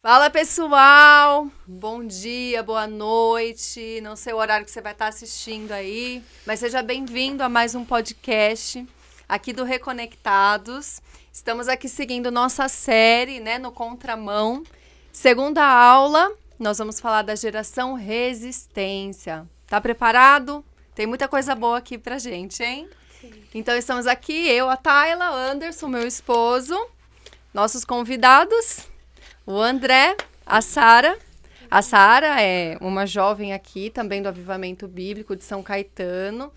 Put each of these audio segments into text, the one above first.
Fala pessoal, bom dia, boa noite, não sei o horário que você vai estar assistindo aí, mas seja bem-vindo a mais um podcast aqui do Reconectados. Estamos aqui seguindo nossa série, né, no Contramão. Segunda aula, nós vamos falar da geração resistência. Tá preparado? Tem muita coisa boa aqui pra gente, hein? Sim. Então estamos aqui, eu, a Tayla, Anderson, meu esposo, nossos convidados... O André, a Sara. A Sara é uma jovem aqui, também do Avivamento Bíblico de São Caetano.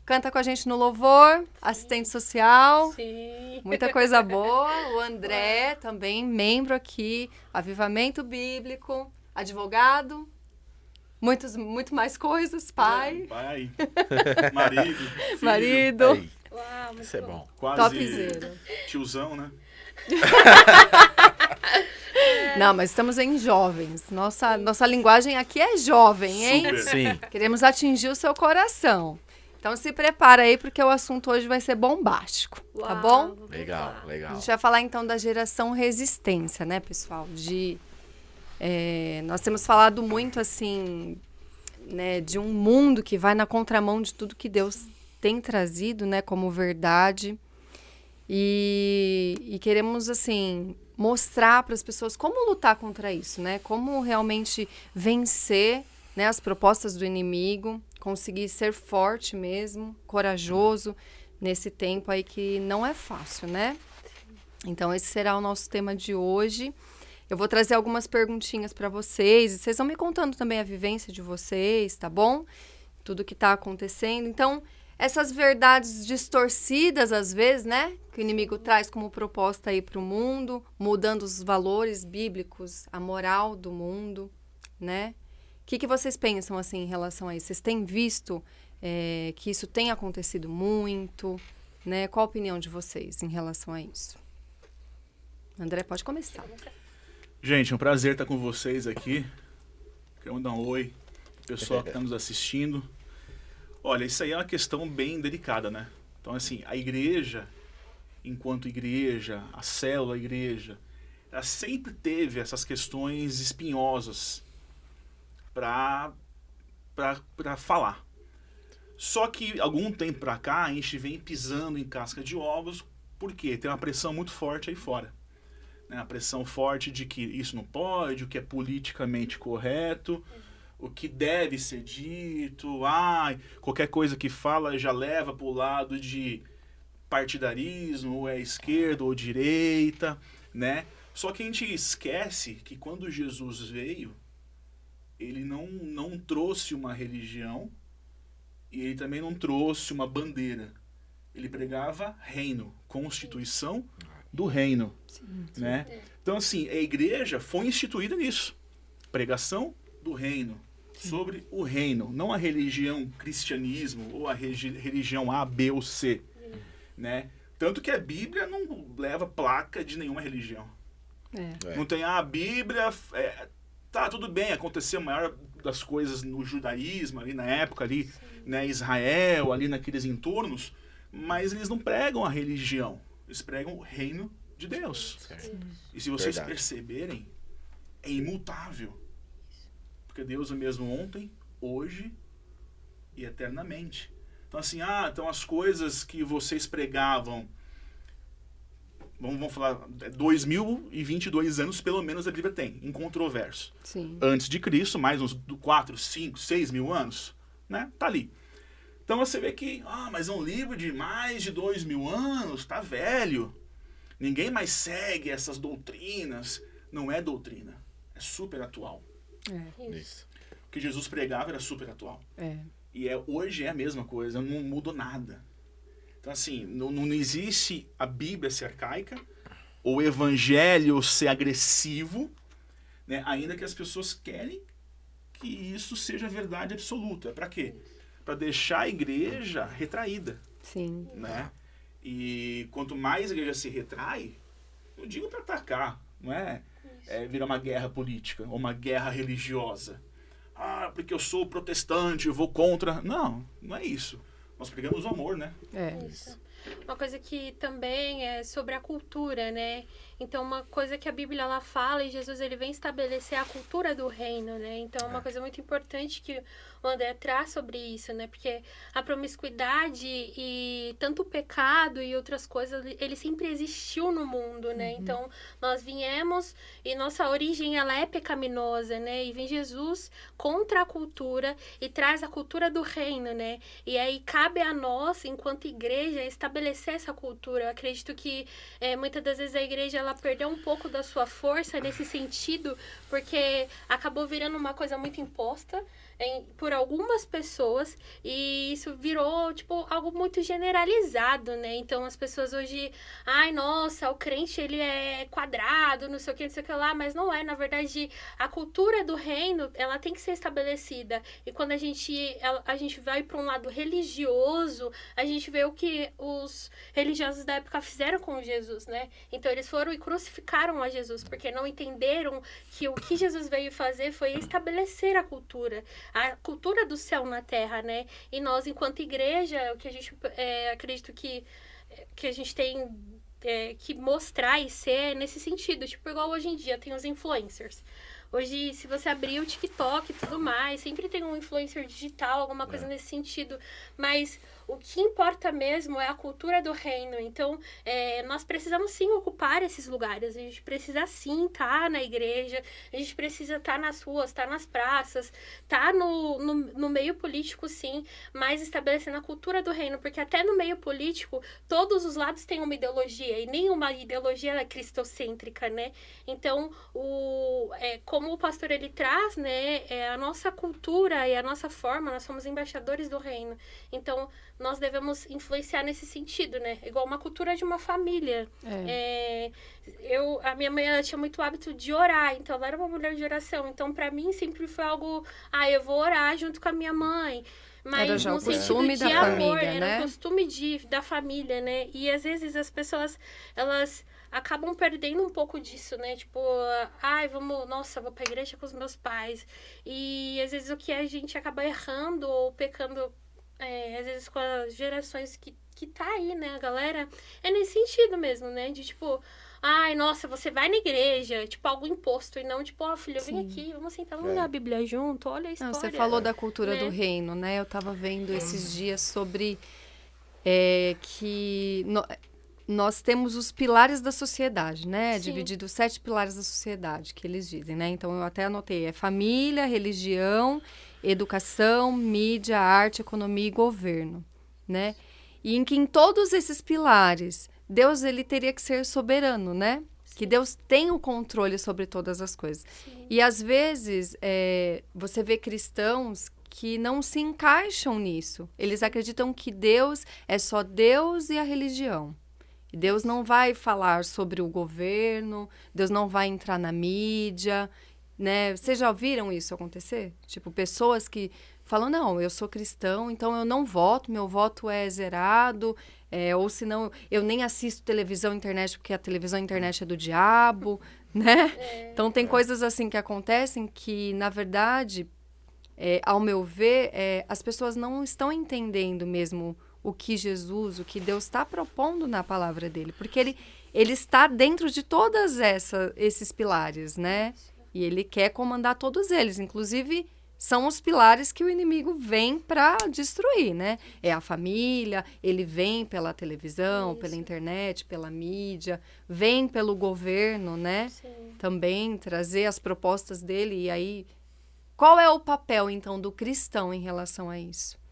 Canta com a gente no louvor, assistente social. Sim. Muita coisa boa. O André, também membro aqui, Avivamento Bíblico, advogado. Muito mais coisas, pai. Pai, marido, filho. Marido. Aí, Uau, muito isso é bom. Quase Topzera. tiozão, né? Não, mas estamos em jovens. Nossa linguagem aqui é jovem, hein? Super. Sim. Queremos atingir o seu coração. Então se prepara aí, porque o assunto hoje vai ser bombástico, tá bom? Legal, A legal. gente vai falar então da geração resistência, né, pessoal? Nós temos falado muito assim, né, de um mundo que vai na contramão de tudo que Deus tem trazido, né, como verdade. E queremos, assim, mostrar para as pessoas como lutar contra isso, né? Como realmente vencer, né, as propostas do inimigo, conseguir ser forte mesmo, corajoso nesse tempo aí que não é fácil, né? Então, esse será o nosso tema de hoje. Eu vou trazer algumas perguntinhas para vocês e vocês vão me contando também a vivência de vocês, tá bom? Tudo que está acontecendo. Então, essas verdades distorcidas, às vezes, né? Que o inimigo traz como proposta aí para o mundo, mudando os valores bíblicos, a moral do mundo, né? O que vocês pensam, assim, em relação a isso? Vocês têm visto que isso tem acontecido muito, né? Qual a opinião de vocês em relação a isso? André, pode começar. Gente, é um prazer estar com vocês aqui. Quero mandar um oi pro pessoal que está nos assistindo. Olha, isso aí é uma questão bem delicada, né? Então, assim, a igreja, enquanto igreja, a célula igreja, ela sempre teve essas questões espinhosas para falar. Só que, algum tempo para cá, a gente vem pisando em casca de ovos, porque tem uma pressão muito forte aí fora. Né? A pressão forte de que isso não pode, o que é politicamente correto, o que deve ser dito, qualquer coisa que fala já leva para o lado de partidarismo, ou é esquerda ou direita, né? Só que a gente esquece que quando Jesus veio, ele não trouxe uma religião e ele também não trouxe uma bandeira. Ele pregava reino, constituição do reino, né? Então, assim, a igreja foi instituída nisso. Pregação do reino, sobre o reino, não a religião cristianismo ou a religião A, B ou C, né? Tanto que a Bíblia não leva placa de nenhuma religião. Não tem a Bíblia, tá, tudo bem, aconteceu a maior das coisas no judaísmo, ali na época, ali, né, Israel, ali naqueles entornos, mas eles não pregam a religião, eles pregam o reino de Deus. E se vocês perceberem, é imutável. Porque Deus é o mesmo ontem, hoje e eternamente. Então, assim, então as coisas que vocês pregavam, vamos falar, 2022 anos, pelo menos a Bíblia tem, incontroverso. Sim. Antes de Cristo, mais uns 4, 5, 6 mil anos, né? Tá ali. Então você vê que, mas é um livro de mais de 2.000 anos, tá velho. Ninguém mais segue essas doutrinas. Não é doutrina, é super atual. Isso. O que Jesus pregava era super atual. E hoje é a mesma coisa, não mudou nada. Então, assim, não existe a Bíblia ser arcaica, ou o evangelho ser agressivo, né? Ainda que as pessoas querem que isso seja verdade absoluta. Para quê? Para deixar a igreja retraída. Sim. Né? E quanto mais a igreja se retrai, eu digo para atacar, não é virar uma guerra política ou uma guerra religiosa. Porque eu sou protestante, eu vou contra. Não é isso. Nós pregamos o amor, né? Isso. uma coisa que também é sobre a cultura, né? Então, uma coisa que a Bíblia ela fala, e Jesus ele vem estabelecer a cultura do reino, né? Então, é uma coisa muito importante que o André traz sobre isso, né? Porque a promiscuidade e tanto o pecado e outras coisas, ele sempre existiu no mundo, né? Então, nós viemos e nossa origem, ela é pecaminosa, né? E vem Jesus contra a cultura e traz a cultura do reino, né? E aí cabe a nós, enquanto igreja, estabelecer essa cultura. Eu acredito que muitas das vezes a igreja ela perdeu um pouco da sua força nesse sentido, porque acabou virando uma coisa muito imposta por algumas pessoas e isso virou, tipo, algo muito generalizado, né? Então, as pessoas hoje, ai, nossa, o crente, ele é quadrado, não sei o que lá, mas não é. Na verdade, a cultura do reino, ela tem que ser estabelecida. E quando a gente vai para um lado religioso, a gente vê o que os religiosos da época fizeram com Jesus, né? Então, eles foram e crucificaram a Jesus, porque não entenderam que o que Jesus veio fazer foi estabelecer a cultura do céu na terra, né? E nós, enquanto igreja, o que a gente acredito que a gente tem que mostrar e ser nesse sentido. Tipo, igual hoje em dia tem os influencers. Hoje, se você abrir o TikTok e tudo mais, sempre tem um influencer digital, alguma coisa nesse sentido. Mas o que importa mesmo é a cultura do reino. Então, nós precisamos sim ocupar esses lugares. A gente precisa sim estar na igreja, a gente precisa estar nas ruas, estar nas praças, estar no meio político sim, mas estabelecendo a cultura do reino. Porque até no meio político, todos os lados têm uma ideologia, e nenhuma ideologia é cristocêntrica, né? Então, como o pastor ele traz, né, a nossa cultura e a nossa forma, nós somos embaixadores do reino. Então, nós devemos influenciar nesse sentido, né? Igual uma cultura de uma família. A minha mãe, ela tinha muito hábito de orar, então ela era uma mulher de oração. Então, pra mim, sempre foi algo, eu vou orar junto com a minha mãe. Mas era já no o costume sentido de da amor, família, era né? o costume da família, né? E às vezes as pessoas, elas acabam perdendo um pouco disso, né? Tipo, vou pra igreja com os meus pais. E às vezes o que a gente acaba errando ou pecando, às vezes com as gerações que tá aí, né, a galera, é nesse sentido mesmo, né? De tipo, nossa, você vai na igreja, tipo, algo imposto, e não tipo, filho, vem aqui, vamos sentar, vamos ler a Bíblia junto, olha a história. Não, você falou da cultura do reino, né? Eu tava vendo esses dias sobre que nós temos os pilares da sociedade, né? Sim. Dividido 7 pilares da sociedade, que eles dizem, né? Então, eu até anotei, família, religião, educação, mídia, arte, economia e governo, né? E em todos esses pilares, Deus, ele teria que ser soberano, né? Sim. Que Deus tem o controle sobre todas as coisas. Sim. E, às vezes, você vê cristãos que não se encaixam nisso. Eles acreditam que Deus é só Deus e a religião. E Deus não vai falar sobre o governo, Deus não vai entrar na mídia, né? Vocês já ouviram isso acontecer? Tipo, pessoas que falam, não, eu sou cristão, então eu não voto, meu voto é zerado, ou senão eu nem assisto televisão e internet, porque a televisão e internet é do diabo, né? Então, tem coisas assim que acontecem que, na verdade, ao meu ver, as pessoas não estão entendendo mesmo o que Jesus, o que Deus está propondo na palavra dele. Porque ele está dentro de todos esses pilares, né? E ele quer comandar todos eles. Inclusive, são os pilares que o inimigo vem para destruir, né? É a família, ele vem pela televisão, pela internet, pela mídia, vem pelo governo, né? Sim. Também trazer as propostas dele. E aí, qual é o papel, então, do cristão em relação a isso?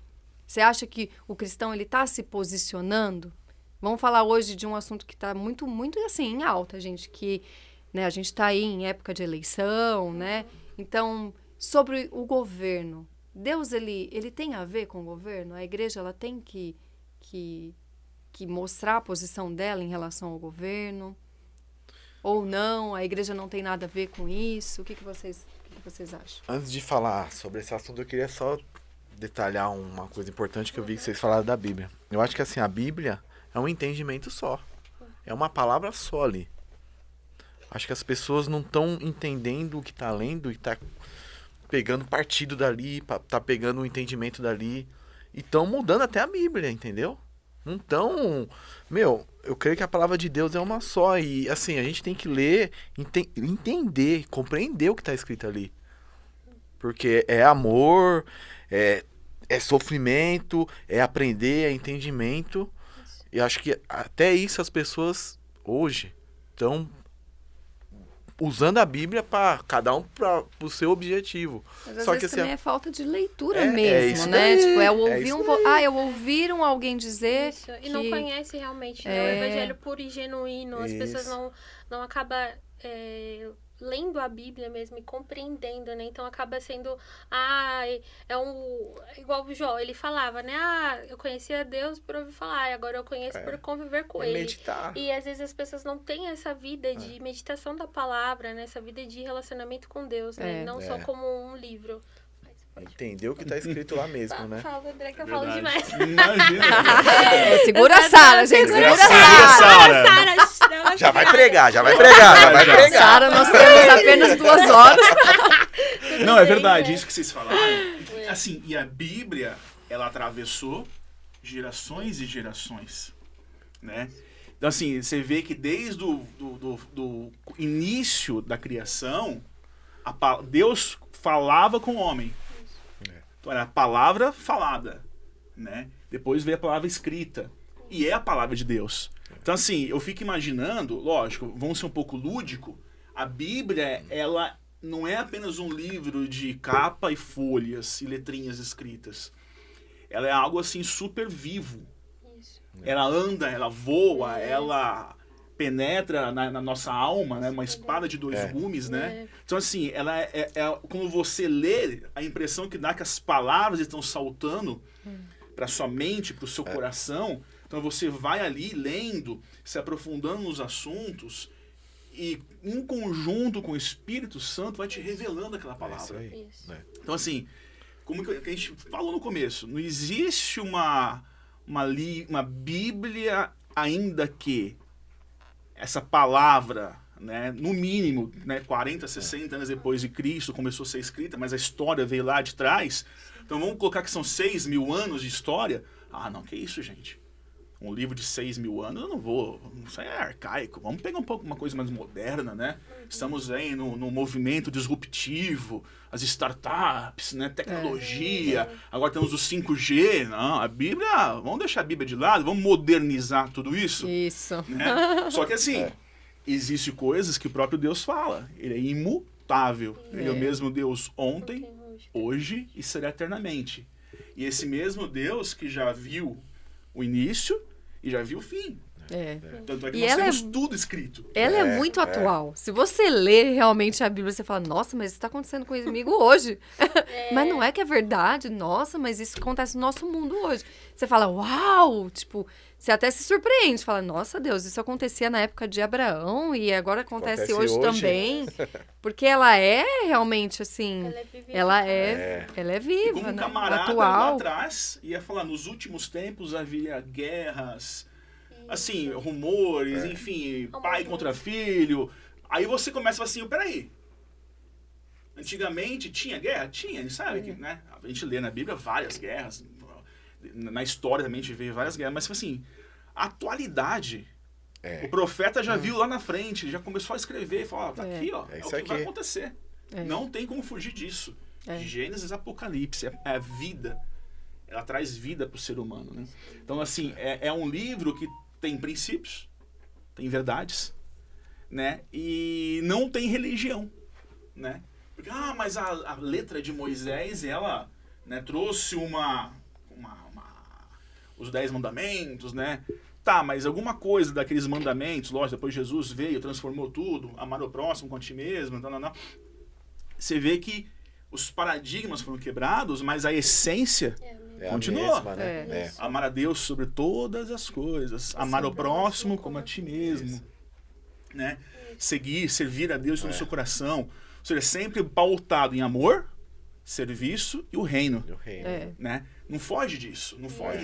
Você acha que o cristão ele está se posicionando? Vamos falar hoje de um assunto que está muito, muito assim, em alta, gente, que, né, a gente está aí em época de eleição, né? Então, sobre o governo, Deus, ele tem a ver com o governo? A igreja, ela tem que mostrar a posição dela em relação ao governo? Ou não? A igreja não tem nada a ver com isso? O que vocês acham? Antes de falar sobre esse assunto, eu queria só detalhar uma coisa importante que eu vi que vocês falaram da Bíblia. Eu acho que assim, a Bíblia é um entendimento só. É uma palavra só ali. Acho que as pessoas não estão entendendo o que está lendo e está pegando partido dali, tá pegando o entendimento dali. E estão mudando até a Bíblia, entendeu? Então, meu, eu creio que a palavra de Deus é uma só. E, assim, a gente tem que ler, entender, compreender o que está escrito ali. Porque é amor, é sofrimento, é aprender, é entendimento. E acho que até isso as pessoas hoje estão usando a Bíblia para cada um para o seu objetivo. Mas às Só vezes que também assim, é falta de leitura isso mesmo, né? daí, Tipo, eu é ouvi isso eu ouvi alguém dizer Isso. E que... não conhece realmente, né? O evangelho puro e genuíno. As pessoas não acabam lendo a Bíblia mesmo e compreendendo, né? Então acaba sendo... igual o Jó, ele falava, né? Eu conhecia Deus por ouvir falar, e agora eu conheço por conviver com ele. meditar. E às vezes as pessoas não têm essa vida de meditação da palavra, né? Essa vida de relacionamento com Deus, né? Não só como um livro. Entender o que está escrito lá mesmo, né? Fala, André, que eu falo demais. Imagina. Segura a Sara, gente. Segura a Sara. Sara. Já vai pregar, já vai pregar. Sara, nós temos apenas 2 horas. Não, é verdade, isso que vocês falaram. Assim, e a Bíblia, ela atravessou gerações e gerações, né? Então, assim, você vê que desde do início da criação, Deus falava com o homem. Então, era a palavra falada, né? Depois veio a palavra escrita. E é a palavra de Deus. Então, assim, eu fico imaginando, lógico, vamos ser um pouco lúdico, a Bíblia, ela não é apenas um livro de capa e folhas e letrinhas escritas. Ela é algo, assim, super vivo. Isso. Ela anda, ela voa, ela penetra na nossa alma, né? Uma espada de 2 gumes, né? Então, assim, ela quando você lê, a impressão que dá é que as palavras estão saltando para sua mente, para o seu coração. Então, você vai ali lendo, se aprofundando nos assuntos e, em conjunto com o Espírito Santo, vai te revelando aquela palavra. Isso. Então, assim, como que a gente falou no começo, não existe uma Bíblia ainda que essa palavra, né, no mínimo, né, 40, 60 anos depois de Cristo começou a ser escrita, mas a história veio lá de trás. Então vamos colocar que são 6.000 anos de história. Não, que isso, gente. Um livro de 6.000 anos, eu não vou... Isso aí é arcaico. Vamos pegar uma coisa mais moderna, né? Estamos aí no movimento disruptivo, as startups, né? Tecnologia. Agora temos o 5G. Não, a Bíblia... Vamos deixar a Bíblia de lado, vamos modernizar tudo isso. Isso. Né? Só que assim, existem coisas que o próprio Deus fala. Ele é imutável. Ele é o mesmo Deus ontem, hoje e será eternamente. E esse mesmo Deus que já viu o início e já viu o fim. Tanto é que nós temos tudo escrito. Ela é muito atual. Se você lê realmente a Bíblia, você fala, nossa, mas isso está acontecendo comigo hoje. Mas não é que é verdade. Nossa, mas isso acontece no nosso mundo hoje. Você fala, uau! Tipo, você até se surpreende. Fala, nossa Deus, isso acontecia na época de Abraão e agora acontece hoje também. Porque ela é realmente assim... Ela é viva, e como um né? camarada Atual. lá atrás ia falar, nos últimos tempos havia guerras, assim, rumores, enfim, pai contra filho. Aí você começa assim, peraí. Antigamente tinha guerra? Tinha, sabe? Que, né? A gente lê na Bíblia várias guerras. Na história também a gente vê várias guerras. Mas assim, a atualidade... O profeta já viu lá na frente, ele já começou a escrever. Falou, tá aqui, ó, é o que vai acontecer. Não tem como fugir disso. Gênesis, Apocalipse, é a vida. Ela traz vida para o ser humano, né? Então, assim, é um livro que tem princípios, tem verdades, né? E não tem religião, né? Porque, mas a letra de Moisés, ela, né, trouxe os 10 mandamentos, né? Tá, mas alguma coisa daqueles mandamentos, lógico, depois Jesus veio, transformou tudo, amar o próximo com a ti mesmo, não. Você vê que os paradigmas foram quebrados, mas a essência continua. Mesma, né? Amar a Deus sobre todas as coisas, amar o próximo como a ti mesmo, né? Servir a Deus no seu coração. Ou seja, sempre pautado em amor, serviço e o reino. Né? Não foge disso,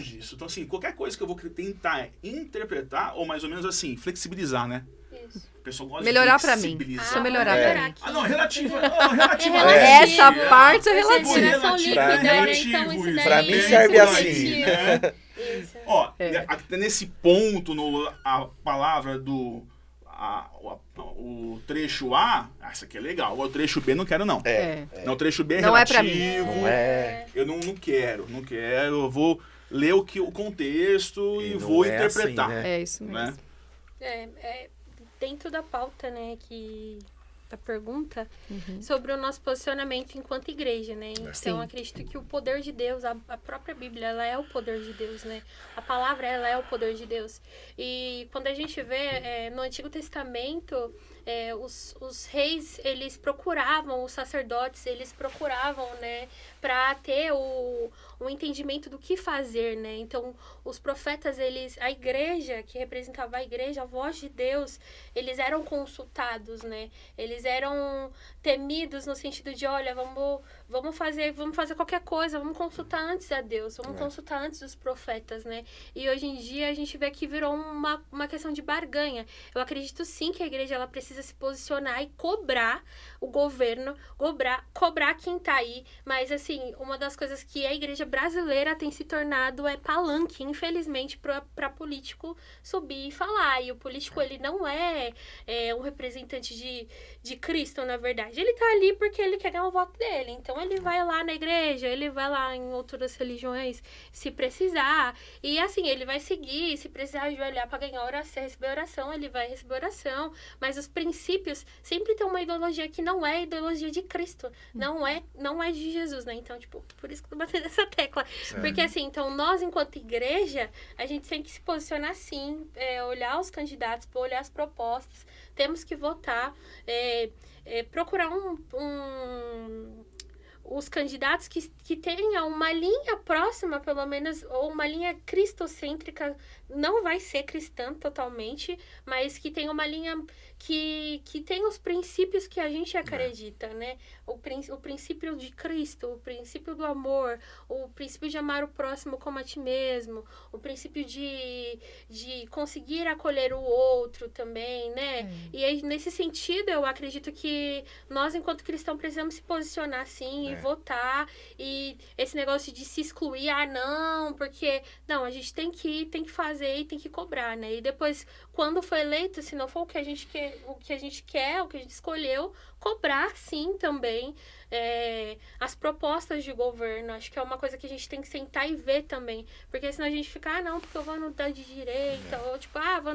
disso. Então, assim, qualquer coisa que eu vou tentar interpretar, ou mais ou menos assim, flexibilizar, né? Isso. O pessoal gosta Melhorar de pra mim. flexibilizar. Deixa eu melhorar pra mim. Não, relativa. Essa parte é Essa relativa. geração líquida, né? Então, isso daí Pra mim é serve relativo. assim. Isso. Ó, Até nesse ponto, a palavra o trecho A, essa aqui é legal. O trecho B não quero, não. Não, o trecho B é não relativo. É pra mim. Eu não quero. Eu vou ler o contexto e vou interpretar. Assim, né? É isso mesmo. Né? Dentro da pauta, né, da pergunta, sobre o nosso posicionamento enquanto igreja, né? Então, acredito que o poder de Deus, a própria Bíblia, ela é o poder de Deus, né? A palavra, ela é o poder de Deus. E quando a gente vê no Antigo Testamento, os reis, eles procuravam, os sacerdotes, eles procuravam, né, para ter o entendimento do que fazer, né? Então, os profetas, a igreja, que representava a igreja, a voz de Deus, eles eram consultados, né? Eles eram temidos no sentido de, olha, vamos fazer qualquer coisa, vamos consultar antes a Deus, vamos consultar antes os profetas, né? E hoje em dia a gente vê que virou uma questão de barganha. Eu acredito sim que a igreja ela precisa se posicionar e cobrar o governo, cobrar quem tá aí, mas assim, uma das coisas que a igreja brasileira tem se tornado palanque, infelizmente, para político subir e falar. E o político, ele não é um representante de Cristo, na verdade. Ele tá ali porque ele quer ganhar o voto dele. Então, ele vai lá na igreja, ele vai lá em outras religiões, se precisar. E, assim, ele vai seguir, se precisar ajoelhar para ganhar oração, receber oração, ele vai receber oração. Mas os princípios sempre tem uma ideologia que não é a ideologia de Cristo. Não é de Jesus, né? Então, tipo, por isso que eu tô batendo essa tecla. Porque, assim, então, nós, enquanto igreja, a gente tem que se posicionar, sim, olhar os candidatos, olhar as propostas, temos que votar, procurar os candidatos que tenham uma linha próxima, pelo menos, ou uma linha cristocêntrica, não vai ser cristã totalmente, mas que tenha uma linha que tenha os princípios que a gente acredita, né? O princípio de Cristo, o princípio do amor, o princípio de amar o próximo como a ti mesmo, o princípio de conseguir acolher o outro também, né? E aí, nesse sentido, eu acredito que nós, enquanto cristãos, precisamos se posicionar, sim, e votar, e esse negócio de se excluir, não, porque, não, a gente tem que fazer e tem que cobrar, né? E depois, quando for eleito, se não for o que a gente quer, o que a gente escolheu, cobrar, sim, também as propostas de governo. Acho que é uma coisa que a gente tem que sentar e ver também, porque senão a gente fica, não, porque eu vou no da de direita, ou tipo, vou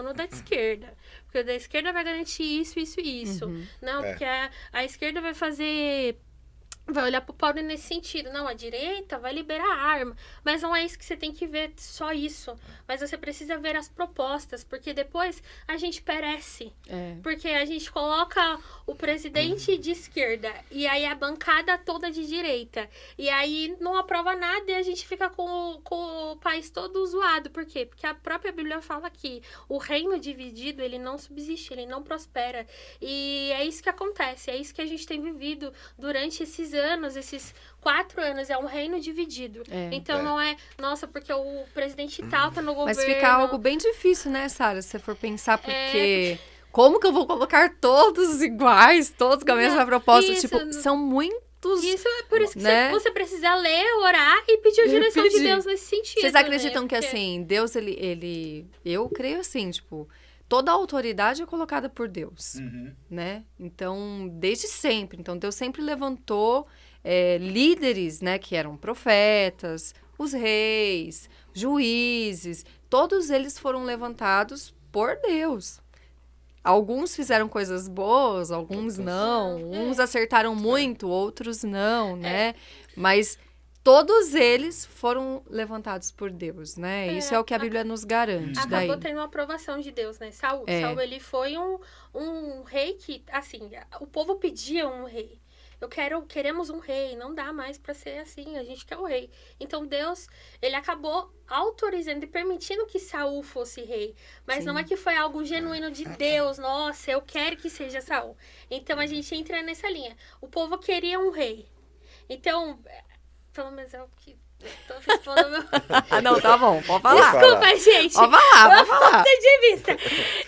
no da de esquerda, porque o da esquerda vai garantir isso, isso e isso. Não, porque a esquerda vai olhar pro pobre nesse sentido. Não, a direita vai liberar a arma. Mas não é isso que você tem que ver, só isso. Mas você precisa ver as propostas, porque depois a gente perece. Porque a gente coloca o presidente de esquerda e aí a bancada toda de direita. E aí não aprova nada e a gente fica com o país todo zoado. Por quê? Porque a própria Bíblia fala que o reino dividido, ele não subsiste, ele não prospera. E é isso que acontece, é isso que a gente tem vivido durante esses anos, esses 4 anos, é um reino dividido. Então não é, nossa, porque o presidente tal tá no governo. Mas fica algo bem difícil, né, Sara, se você for pensar, porque como que eu vou colocar todos iguais, todos com a mesma proposta? Isso, tipo, são muitos. Isso é por isso que né? você precisa ler, orar e pedir a direção de Deus nesse sentido. Vocês acreditam, né? que assim, Deus, eu creio assim, tipo, toda a autoridade é colocada por Deus, né? Então, desde sempre. Então, Deus sempre levantou líderes, né? Que eram profetas, os reis, juízes. Todos eles foram levantados por Deus. Alguns fizeram coisas boas, alguns não. Uns acertaram muito, outros não, né? Mas todos eles foram levantados por Deus, né? Isso é o que a Bíblia nos garante. Acabou tendo uma aprovação de Deus, né? Saul, ele foi um rei que, assim, o povo pedia um rei. Queremos um rei, não dá mais pra ser assim, a gente quer o rei. Então Deus, ele acabou autorizando e permitindo que Saul fosse rei. Mas não é que foi algo genuíno de Deus, nossa, eu quero que seja Saul. Então a gente entra nessa linha. O povo queria um rei. Então, pelo menos é o que Tô respondendo. Não, tá bom, pode falar. Desculpa, gente. Pode falar, pode falar. Ponto de vista.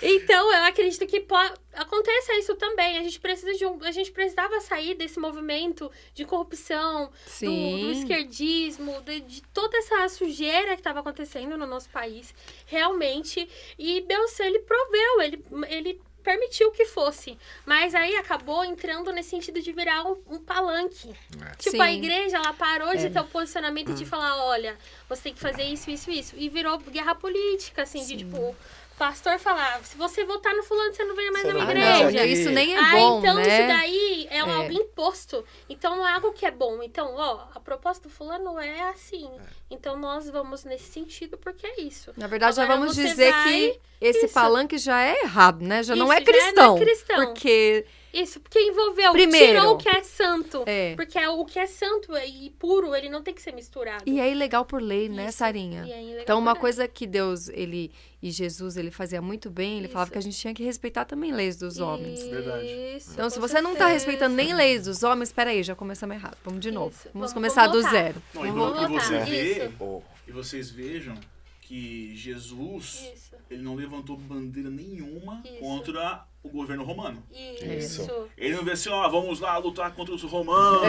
Então, eu acredito que aconteça isso também. A gente precisava sair desse movimento de corrupção, do esquerdismo, de toda essa sujeira que estava acontecendo no nosso país, realmente. E Deus, ele proveu, ele permitiu que fosse. Mas aí acabou entrando nesse sentido de virar um palanque. Tipo, a igreja, ela parou de ter o posicionamento de falar, olha, você tem que fazer isso, isso, isso. E virou guerra política, assim, de tipo... pastor falar, se você votar no fulano, você não vem mais na minha igreja. Não, isso nem é bom, então né? isso daí é algo imposto. Então não é algo que é bom. Então, a proposta do fulano é assim. Então nós vamos nesse sentido porque é isso. Na verdade, Agora, já vamos você dizer vai- que esse Isso. palanque já é errado, né? Já não Isso, é já não é cristão. cristão. Porque Isso, porque envolveu, Primeiro. tirou o que é santo. É. Porque o que é santo e puro, ele não tem que ser misturado. E é ilegal por lei, né, Isso. Sarinha? E é ilegal Então, uma por lei. coisa que Deus, e Jesus, ele fazia muito bem, ele falava Isso. que a gente tinha que respeitar também leis dos homens. Verdade. Isso, Então, se com você não tá certeza. respeitando nem leis dos homens, peraí, já começamos errado. Vamos de novo. Isso. Vamos Vamos começar do voltar. zero. Não, e Vamos você voltar. vê, Isso. e vocês vejam que Jesus, Isso. ele não levantou bandeira nenhuma Isso. contra o governo romano. Isso. Ele não veio assim, vamos lá lutar contra os romanos,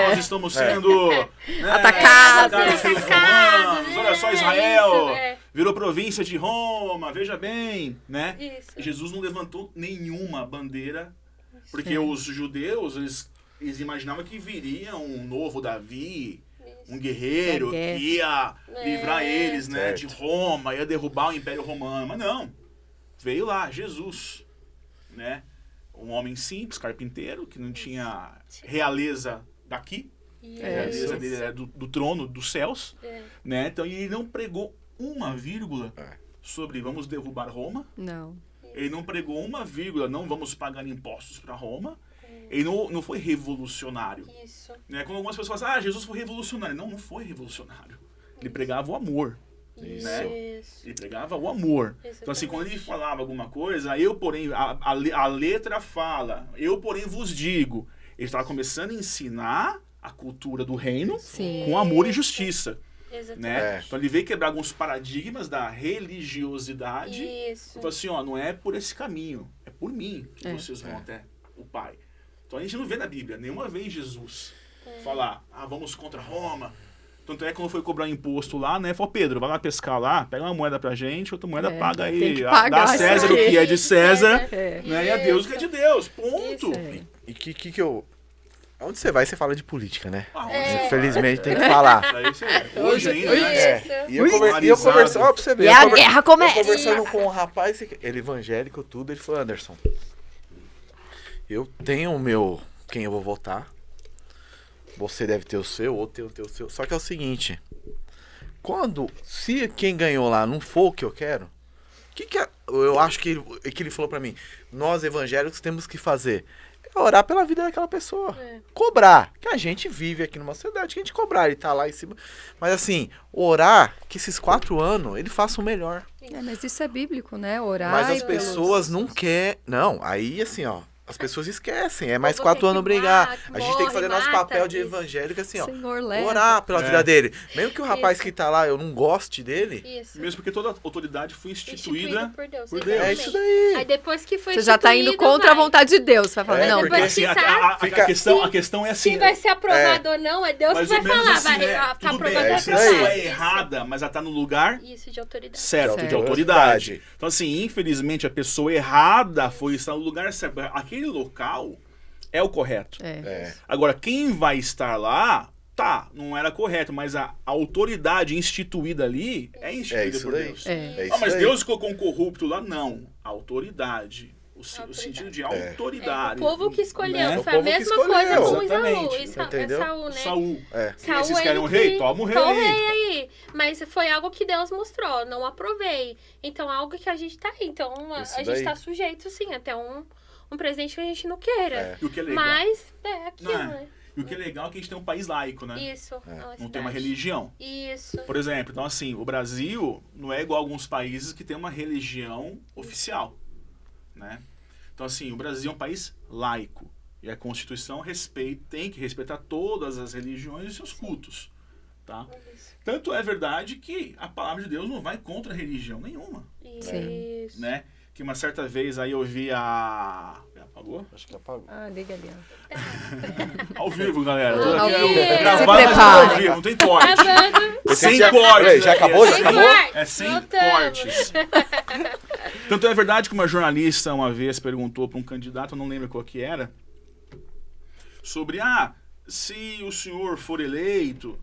nós estamos sendo Atacados. pelos Atacados, romanos, olha só é, Israel, isso, virou província de Roma, veja bem, né? Isso. Jesus não levantou nenhuma bandeira, porque os judeus, eles imaginavam que viria um novo Davi, um guerreiro que ia livrar eles, né, de Roma, ia derrubar o Império Romano, mas não. Veio lá, Jesus, né? Um homem simples, carpinteiro, que não tinha realeza daqui, a realeza dele era do trono dos céus, né? Então, e ele não pregou uma vírgula sobre vamos derrubar Roma, Não. ele não pregou uma vírgula, não vamos pagar impostos para Roma, ele não foi revolucionário. Isso. Né? Quando algumas pessoas falam, Jesus foi revolucionário. Não foi revolucionário. Ele pregava o amor. Né? Isso. Ele pregava o amor. Então, assim, quando ele falava alguma coisa, eu, porém, a letra fala, eu, porém, vos digo. Ele estava começando a ensinar a cultura do reino com amor e justiça. Exatamente. Né? Então, ele veio quebrar alguns paradigmas da religiosidade. Isso. E falou assim, não é por esse caminho, é por mim que vocês vão até o Pai. Então, a gente não vê na Bíblia nenhuma vez Jesus falar, vamos contra Roma. Tanto é que quando foi cobrar imposto lá, né? Falou, Pedro, vai lá pescar lá, pega uma moeda pra gente, outra moeda paga aí. tem que pagar Dá a César isso o que é de César, É. né? E a Deus o que é de Deus. Ponto. Isso. E que eu... Onde você vai, você fala de política, né? Infelizmente Infelizmente tem que falar. Isso aí. Hoje ainda, né? Isso. E eu conversando, ó, pra você ver. E a guerra começa. Eu conversando com um rapaz, ele evangélico, tudo, ele falou, Anderson, eu tenho o meu, quem eu vou votar, você deve ter o seu, outro tem o seu. Só que é o seguinte, se quem ganhou lá não for o que eu quero, eu acho que ele falou pra mim, nós evangélicos temos que fazer orar pela vida daquela pessoa. Cobrar. Que a gente vive aqui numa sociedade que a gente cobrar. Ele tá lá em cima. Mas assim, orar que esses 4 anos ele faça o melhor. Mas isso é bíblico, né? Orar. Mas as e pessoas não querem. Não, aí assim, ó. As pessoas esquecem. É mais Vou 4 ter anos que brigar. mata, A gente tem que fazer morre, nosso mata, papel de isso. evangélico, assim, ó. Senhor, leva. Orar pela vida dele. Mesmo que o rapaz Isso. que tá lá eu não goste dele. Isso. Mesmo porque toda autoridade foi instituída por Deus. por Deus. É exatamente. isso daí. Aí depois que foi Você já tá indo instituído, contra a vai. vontade de Deus. Você vai falar, não, depois Porque Deus. assim, a Fica- questão é assim. Se vai ser aprovado ou não, é Deus que mais vai ou menos falar. assim, Vai, né? tá Tudo bem, aprovado, é vai isso a aí. pessoa falar. é errada, mas ela tá no lugar Isso, de autoridade. certo, Certo. de autoridade. Então, assim, infelizmente, a pessoa errada foi estar no lugar certo. Aquele local é o correto. Agora, quem vai estar lá, não era correto, mas a autoridade instituída ali é É instituída isso por daí. Deus. É isso Mas daí. Deus colocou um corrupto lá? Não. Autoridade. O sentido de O autoridade. povo que escolheu. Né? Foi O a povo que mesma escolheu. coisa com Exatamente. Entendeu? Saul, né? Saul. É. Saul, Vocês querem um ele rei? que- Toma o rei Toma o aí. rei aí. Mas foi algo que Deus mostrou. Não aprovei. Então, algo que a gente tá aí. Então, Isso a gente daí. tá sujeito, sim, até um presidente que a gente não queira. E o que é legal. Mas, é aquilo, Não é? né? E o que é legal é que a gente tem um país laico, né? Isso. Não tem uma religião. Isso. Por exemplo, então assim, o Brasil não é igual a alguns países que tem uma religião oficial, né? Então assim, o Brasil é um país laico. E a Constituição tem que respeitar todas as religiões e seus cultos, Tá? Tanto é verdade que a palavra de Deus não vai contra religião nenhuma. Isso. Né? Que uma certa vez aí eu vi a... Apagou? Acho que apagou. Ah, liga ali, ó. Ao vivo, galera. Tô Ao aqui, vivo. eu Se gravar, mas prepare. ao vivo, não tem corte. Gravando. Sem já- cortes. Peraí, já aqui, acabou? Já sem acabou? cortes. É sem Voltamos. cortes. Tanto é verdade que uma jornalista uma vez perguntou para um candidato, eu não lembro qual que era, sobre, se o senhor for eleito,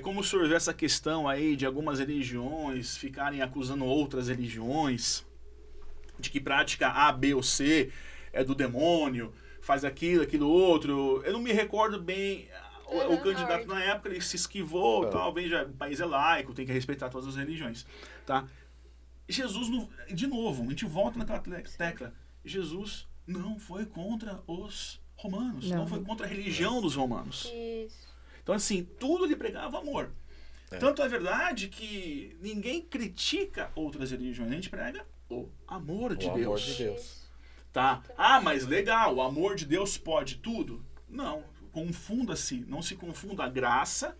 como o senhor vê essa questão aí de algumas religiões ficarem acusando outras religiões, de que prática A, B ou C é do demônio, faz aquilo outro. Eu não me recordo bem, o candidato na época ele se esquivou, tal, veja, o país é laico, tem que respeitar todas as religiões, tá? Jesus, de novo, a gente volta naquela tecla, Jesus não foi contra os romanos, não foi contra a religião dos romanos. Isso. Então, assim, tudo ele pregava amor. Tanto é verdade que ninguém critica outras religiões, a gente prega o amor de O Deus. amor de Deus. Tá? Mas legal, o amor de Deus pode tudo? Não, confunda-se, não se confunda a graça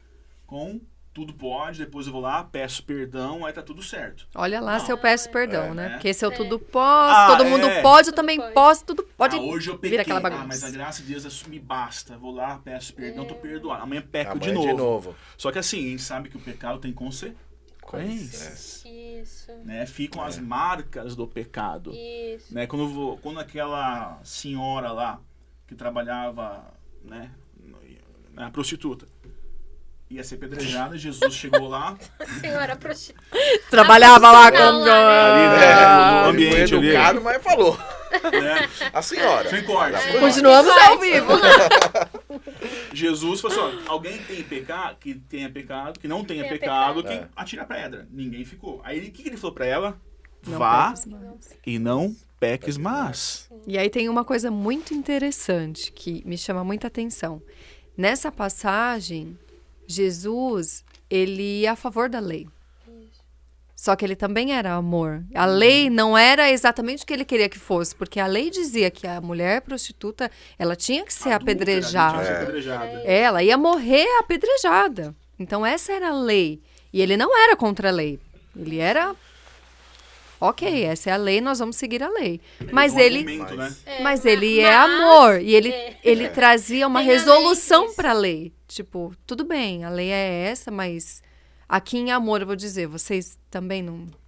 com tudo pode, depois eu vou lá, peço perdão, aí tá tudo certo. Olha lá se eu peço perdão, né? né? Porque se eu tudo posso, todo mundo pode, eu também pode. posso, tudo pode. Hoje eu pequei, vira aquela bagunça. mas a graça de Deus me basta. Vou lá, peço perdão, tô perdoado. Amanhã peco Amanhã de de novo. novo. Só que assim, a gente sabe que o pecado tem consequências. Isso. Né? Ficam as marcas do pecado. Isso. Né? Quando aquela senhora lá, que trabalhava, né, na prostituta, ia ser apedrejada, Jesus chegou lá, Senhora prostituta. Trabalhava lá Não, com... lá, ali, É, né, no ele ambiente foi ali, educado, mas falou. né? A senhora. Sem corte. Continuamos ao vivo. Jesus falou assim, ó, alguém tem pecado, que tenha pecado, que não tenha Tenha pecado, pecado. que atira a pedra. Ninguém ficou. Aí o que ele falou pra ela? Não Vá peques mais. e não peques mais. E aí tem uma coisa muito interessante que me chama muita atenção. Nessa passagem, Jesus, ele ia a favor da lei. Só que ele também era amor. A lei não era exatamente o que ele queria que fosse, porque a lei dizia que a mulher prostituta, ela tinha que ser Adúltera, apedrejada. tinha que ser apedrejada. Ela ia morrer apedrejada. Então essa era a lei. E ele não era contra a lei. Ele era... Ok, essa é a lei, nós vamos seguir a lei. Mas Um ele... argumento, né? Mas ele é amor. E ele trazia uma Tem a lei resolução disso. para a lei. Tipo, tudo bem, a lei é essa, mas aqui em amor eu vou dizer, vocês também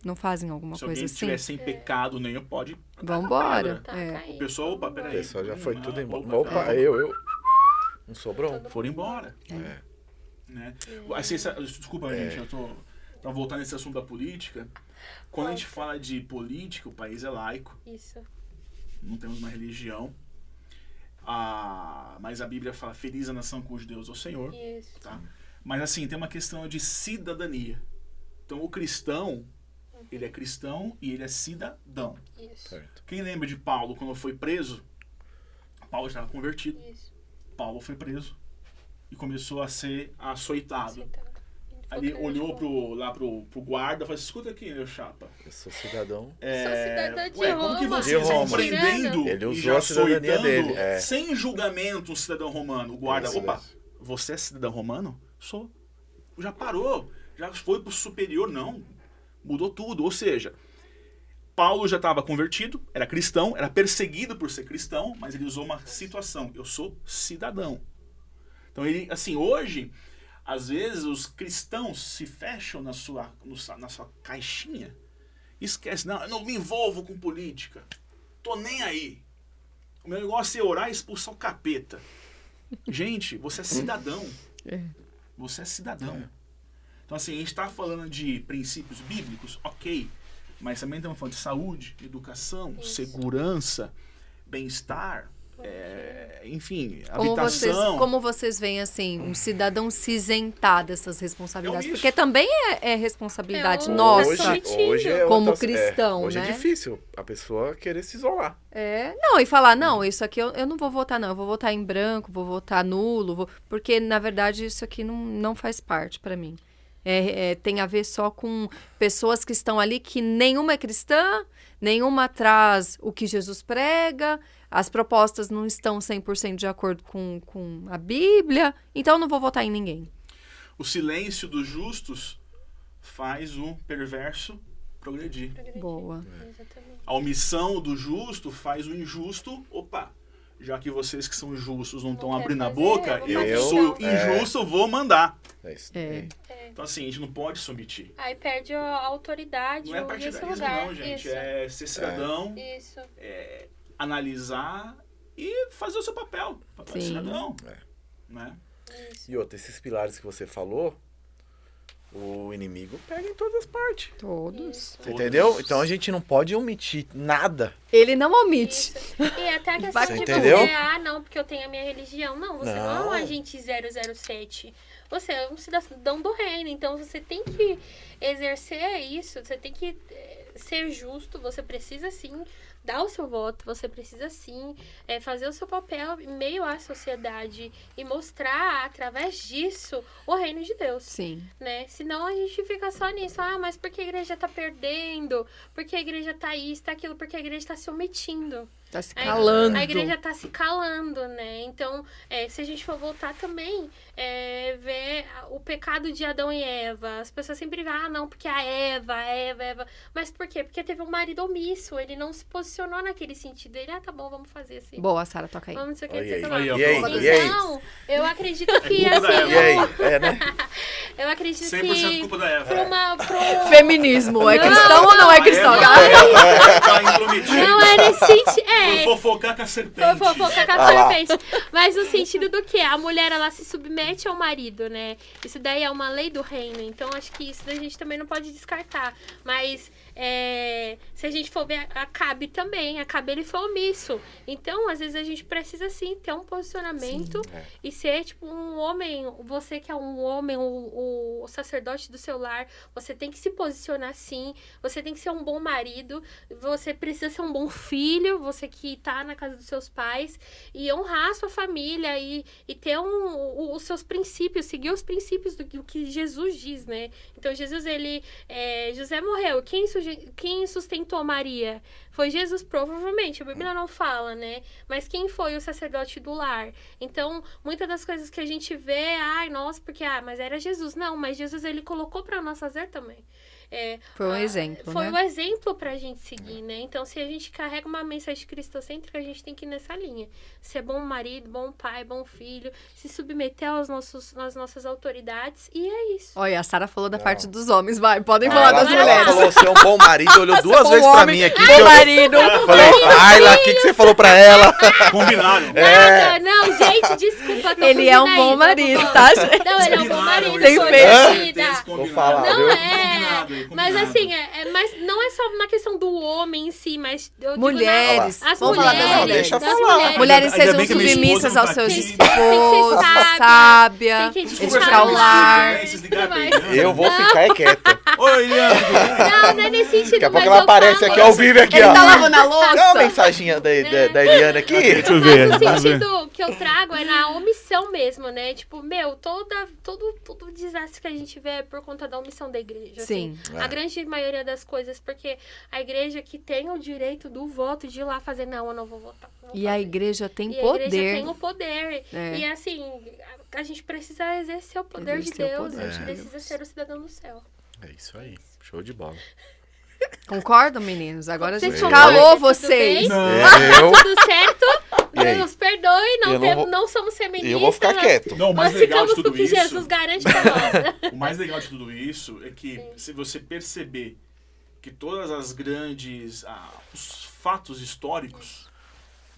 não fazem alguma Se coisa alguém assim? estiver sem pecado nenhum, pode... Vambora. Tá É. caindo. O pessoal, opa, O peraí. pessoal já foi tudo embora. Opa, Opa, eu. Não sobrou um. Foram embora. Né? Assim, desculpa, gente, eu tô... Pra voltar nesse assunto da política, quando a gente fala de política, o país é laico, Isso. não temos uma religião, mas a Bíblia fala, feliz a nação cujo Deus é o Senhor, Isso. tá? Mas assim, tem uma questão de cidadania. Então o cristão, ele é cristão e ele é cidadão. Isso. Certo. Quem lembra de Paulo quando foi preso? Paulo estava convertido. Isso. Paulo foi preso e começou a ser açoitado. Aceitado. Ali olhou pro guarda e falou assim, escuta aqui, meu chapa. Eu sou cidadão. Sou cidadã de Como que Roma. vocês De vão Roma. prendendo Ele e usou já a cidadania açoitando, dele, sem julgamento, um cidadão romano? O guarda, Isso opa, mesmo. você é cidadão romano? Sou. Já parou, já foi pro superior? Não, mudou tudo. Ou seja, Paulo já estava convertido, era cristão, era perseguido por ser cristão, mas ele usou uma situação, eu sou cidadão. Então ele, assim, hoje... Às vezes os cristãos se fecham na sua caixinha e esquecem, não, eu não me envolvo com política, tô nem aí. O meu negócio é orar e expulsar o capeta. Gente, você é cidadão. Você é cidadão. Então assim, a gente está falando de princípios bíblicos, ok, mas também estamos falando de saúde, educação, segurança, bem-estar, enfim, habitação. Como vocês veem, assim, um cidadão se isentar dessas responsabilidades? É um Porque também é responsabilidade É um- nossa. Hoje é como outra- cristão, hoje né? é difícil a pessoa querer se isolar. Não, e falar, não, isso aqui eu não vou votar, não. Eu vou votar em branco, vou votar nulo, porque, na verdade, isso aqui não faz parte para mim. Tem a ver só com pessoas que estão ali que nenhuma é cristã, nenhuma traz o que Jesus prega, as propostas não estão 100% de acordo com a Bíblia, então eu não vou votar em ninguém. O silêncio dos justos faz o perverso progredir. Boa. Exatamente. A omissão do justo faz o injusto, opa, já que vocês que são justos não estão quer abrindo a fazer, boca, eu vou eu fazer sou então. injusto, vou mandar. É isso. É. Então assim, a gente não pode se omitir. Aí perde a autoridade Não é esse partidarismo lugar. não, gente. Isso. É ser cidadão, Isso. analisar e fazer o seu papel de Sim. cidadão. É. Né? Isso. E outra, esses pilares que você falou, o inimigo pega em todas as partes. Todos. Isso. Você entendeu? Então a gente não pode omitir nada. Ele não omite. Isso. E até a questão Você de entendeu? você, não, porque eu tenho a minha religião. Não, você não é um Não. agente 007. Você é um cidadão do reino. Então você tem que exercer isso, você tem que ser justo, você precisa sim dar o seu voto, você precisa sim fazer o seu papel em meio à sociedade e mostrar através disso o reino de Deus. Sim. Né? Senão a gente fica só nisso. Mas porque a igreja tá perdendo? Porque a igreja tá isso, tá aquilo? Porque a igreja tá se omitindo. Tá se calando. A igreja tá se calando, né? Então, se a gente for voltar também, ver o pecado de Adão e Eva. As pessoas sempre falam, não, porque a Eva. Mas por quê? Porque teve um marido omisso. Ele não se posicionou naquele sentido. Ele, tá bom, vamos fazer assim. Boa, Sara, toca aí. Vamos, não sei o que, Olha sei o que aí. lá. Aí, ó, E aí? pronto. E aí? Então, eu acredito que, culpa da assim... Eva. E aí? É, né? Eu acredito 100% que... culpa da Eva. Feminismo. É Não. cristão ou não é cristão? A Eva tá intrometida. Não é nesse sentido... Por fofocar com a serpente. Vou focar com a serpente. Mas no sentido do que? A mulher, ela se submete ao marido, né? Isso daí é uma lei do reino. Então, acho que isso daí a gente também não pode descartar. Mas, se a gente for ver a Acabe também, Acabe, ele foi omisso. Então, às vezes, a gente precisa, sim, ter um posicionamento e ser, tipo, um homem. Você que é um homem, o sacerdote do seu lar, você tem que se posicionar, sim. Você tem que ser um bom marido. Você precisa ser um bom filho. Você que tá na casa dos seus pais. E honrar a sua família e ter os seus princípios, seguir os princípios do que Jesus diz, né? Então, Jesus, José morreu. Quem sustentou Maria? Foi Jesus, provavelmente. A Bíblia não fala, né? Mas quem foi o sacerdote do lar? Então, muitas das coisas que a gente vê, nossa, porque, mas era Jesus. Não, mas Jesus, ele colocou para nós fazer também. Foi um exemplo, Foi né? um exemplo pra gente seguir, né? Então, se a gente carrega uma mensagem cristocêntrica, a gente tem que ir nessa linha. Ser bom marido, bom pai, bom filho, se submeter às nossas autoridades, e é isso. Olha, a Sara falou da parte dos homens, vai, podem falar Ela, das ela mulheres. falou ser um bom marido, olhou Ser duas bom vezes pra homem, mim aqui. bom marido. Eu falei, Ayla, o que você falou pra ela? Combinaram. Nada, não, gente, desculpa. eu tô Ele é um fugindo bom aí, marido, vamos tá, embora. gente? Não, ele é um bom marido, Tem sou feito. divertida. Vou falar, Não viu? é, Combinado. mas assim, mas não é só na questão do homem em si, mas eu digo mulheres. as Vamos mulheres, falar das mulheres. Deixa das falar. mulheres. Mulheres Ainda sejam bem que minha submissas esposa aos não tá seus aqui. esposos, Tem que ser sábia, Tem que edificar o lar. Eu vou ficar quieto. Oi, Eliane, tudo bem? Não, não é nesse sentido, Daqui a pouco mas ela eu aparece falo- aqui ao vivo aqui, Ele ó. tá lavando a Dá uma louça? mensaginha da Eliane aqui. Deixa eu Mas ver. o vamos ver. sentido que eu trago é na omissão mesmo, né? Tipo, todo desastre que a gente vê é por conta da omissão da igreja. Sim. Assim. A grande maioria das coisas, porque a igreja que tem o direito do voto de ir lá fazer, não, eu não vou votar. não vou E a fazer. igreja tem E a poder. igreja tem o poder. É. E assim, a gente precisa exercer o poder Exercer o de Deus. poder A gente de precisa Deus. ser o cidadão do céu. É isso aí. Show de bola. Concordam, meninos? Agora a Vocês gente concordam? calou Tudo vocês. bem? Eu, Tudo certo? E aí? Nos perdoe, Eu não não vou- somos feministas. eu vou ficar nós- quieto. Não, o mais Nós legal de ficamos com o tudo que isso. Jesus garante pra nós. O mais legal de tudo isso é que se você perceber que todas as grandes os fatos históricos,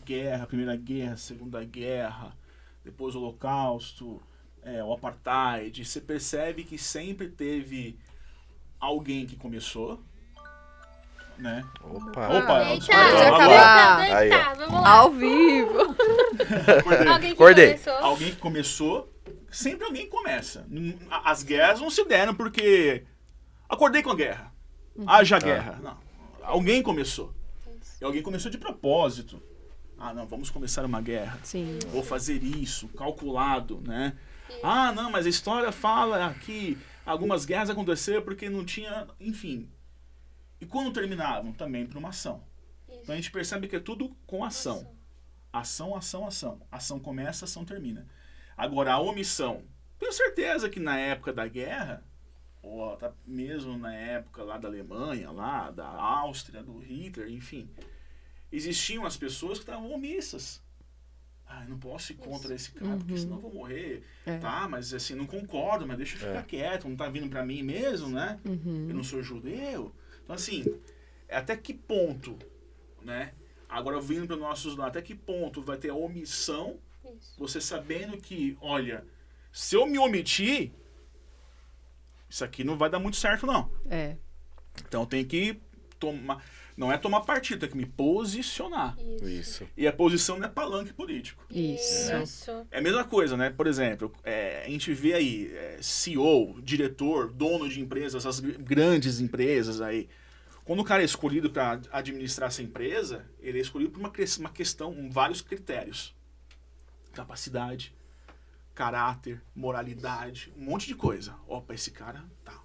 guerra, Primeira Guerra, Segunda Guerra, depois o Holocausto, o Apartheid, você percebe que sempre teve alguém que começou, né? Opa. Opa, Eita, desculpa, já vamos acabou. lá. eita, Aí, ó. vamos lá. Ao vivo. Acordei. Alguém que Acordei. começou. Alguém que começou, sempre alguém começa. As guerras não se deram porque acordei com a guerra. Haja guerra. Não. Alguém começou. E alguém começou de propósito. Não, vamos começar uma guerra. Sim. Vou fazer isso, calculado, né? Não, mas a história fala que algumas guerras aconteceram porque não tinha, enfim. E quando terminavam? Também por uma ação. Então a gente percebe que é tudo com ação. Ação, ação, ação. Ação começa, ação termina. Agora, a omissão Tenho certeza que na época da guerra, ou até mesmo na época lá da Alemanha, lá da Áustria, do Hitler, enfim, existiam as pessoas que estavam omissas. Ah, eu não posso ir contra esse cara, porque senão eu vou morrer. Tá, mas assim, não concordo, mas deixa eu ficar quieto, não tá vindo pra mim mesmo, né? Eu não sou judeu. Então, assim, até que ponto, né? Agora, vindo para nossos lados, até que ponto vai ter a omissão, você sabendo que, olha, se eu me omitir, isso aqui não vai dar muito certo, não. Então, tem que tomar... Não é tomar partido, tem que me posicionar. Isso. E a posição não é palanque político. Isso. É a mesma coisa, né? Por exemplo, a gente vê aí CEO, diretor, dono de empresas, essas grandes empresas aí. Quando o cara é escolhido para administrar essa empresa, ele é escolhido por uma questão, vários critérios. Capacidade, caráter, moralidade, um monte de coisa. Opa, esse cara tá.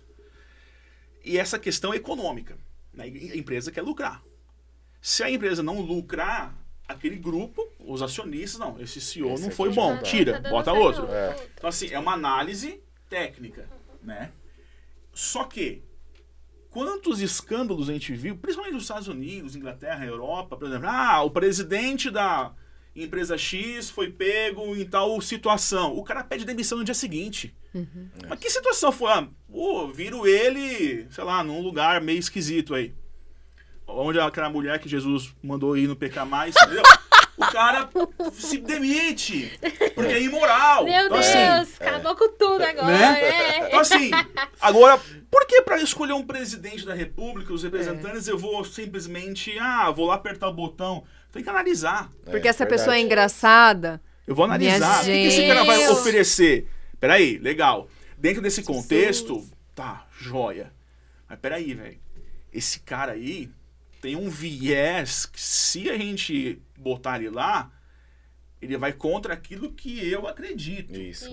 E essa questão é econômica. A empresa quer lucrar. Se a empresa não lucrar, aquele grupo, os acionistas, não, esse CEO Esse não aqui foi já bom, não dá. tira, Tá bota dando outro. certo. Então, assim, é uma análise técnica, né? Só que, quantos escândalos a gente viu, principalmente nos Estados Unidos, Inglaterra, Europa, por exemplo, o presidente da empresa X foi pego em tal situação. O cara pede demissão no dia seguinte. Mas que situação foi? Viram ele, sei lá, num lugar meio esquisito aí. Onde aquela mulher que Jesus mandou ir no pecar mais, entendeu? O cara se demite, porque é imoral. Meu então, Deus, assim, acabou com tudo agora. né? Então, assim, agora, por que para escolher um presidente da República, os representantes, eu vou simplesmente, vou lá apertar o botão? Tem que analisar. Porque essa pessoa é engraçada. Eu vou analisar. O que esse cara vai Deus. oferecer? Peraí, legal. Dentro desse contexto, tá, joia. Mas peraí, velho. Esse cara aí tem um viés que, se a gente botar ele lá, ele vai contra aquilo que eu acredito. Isso.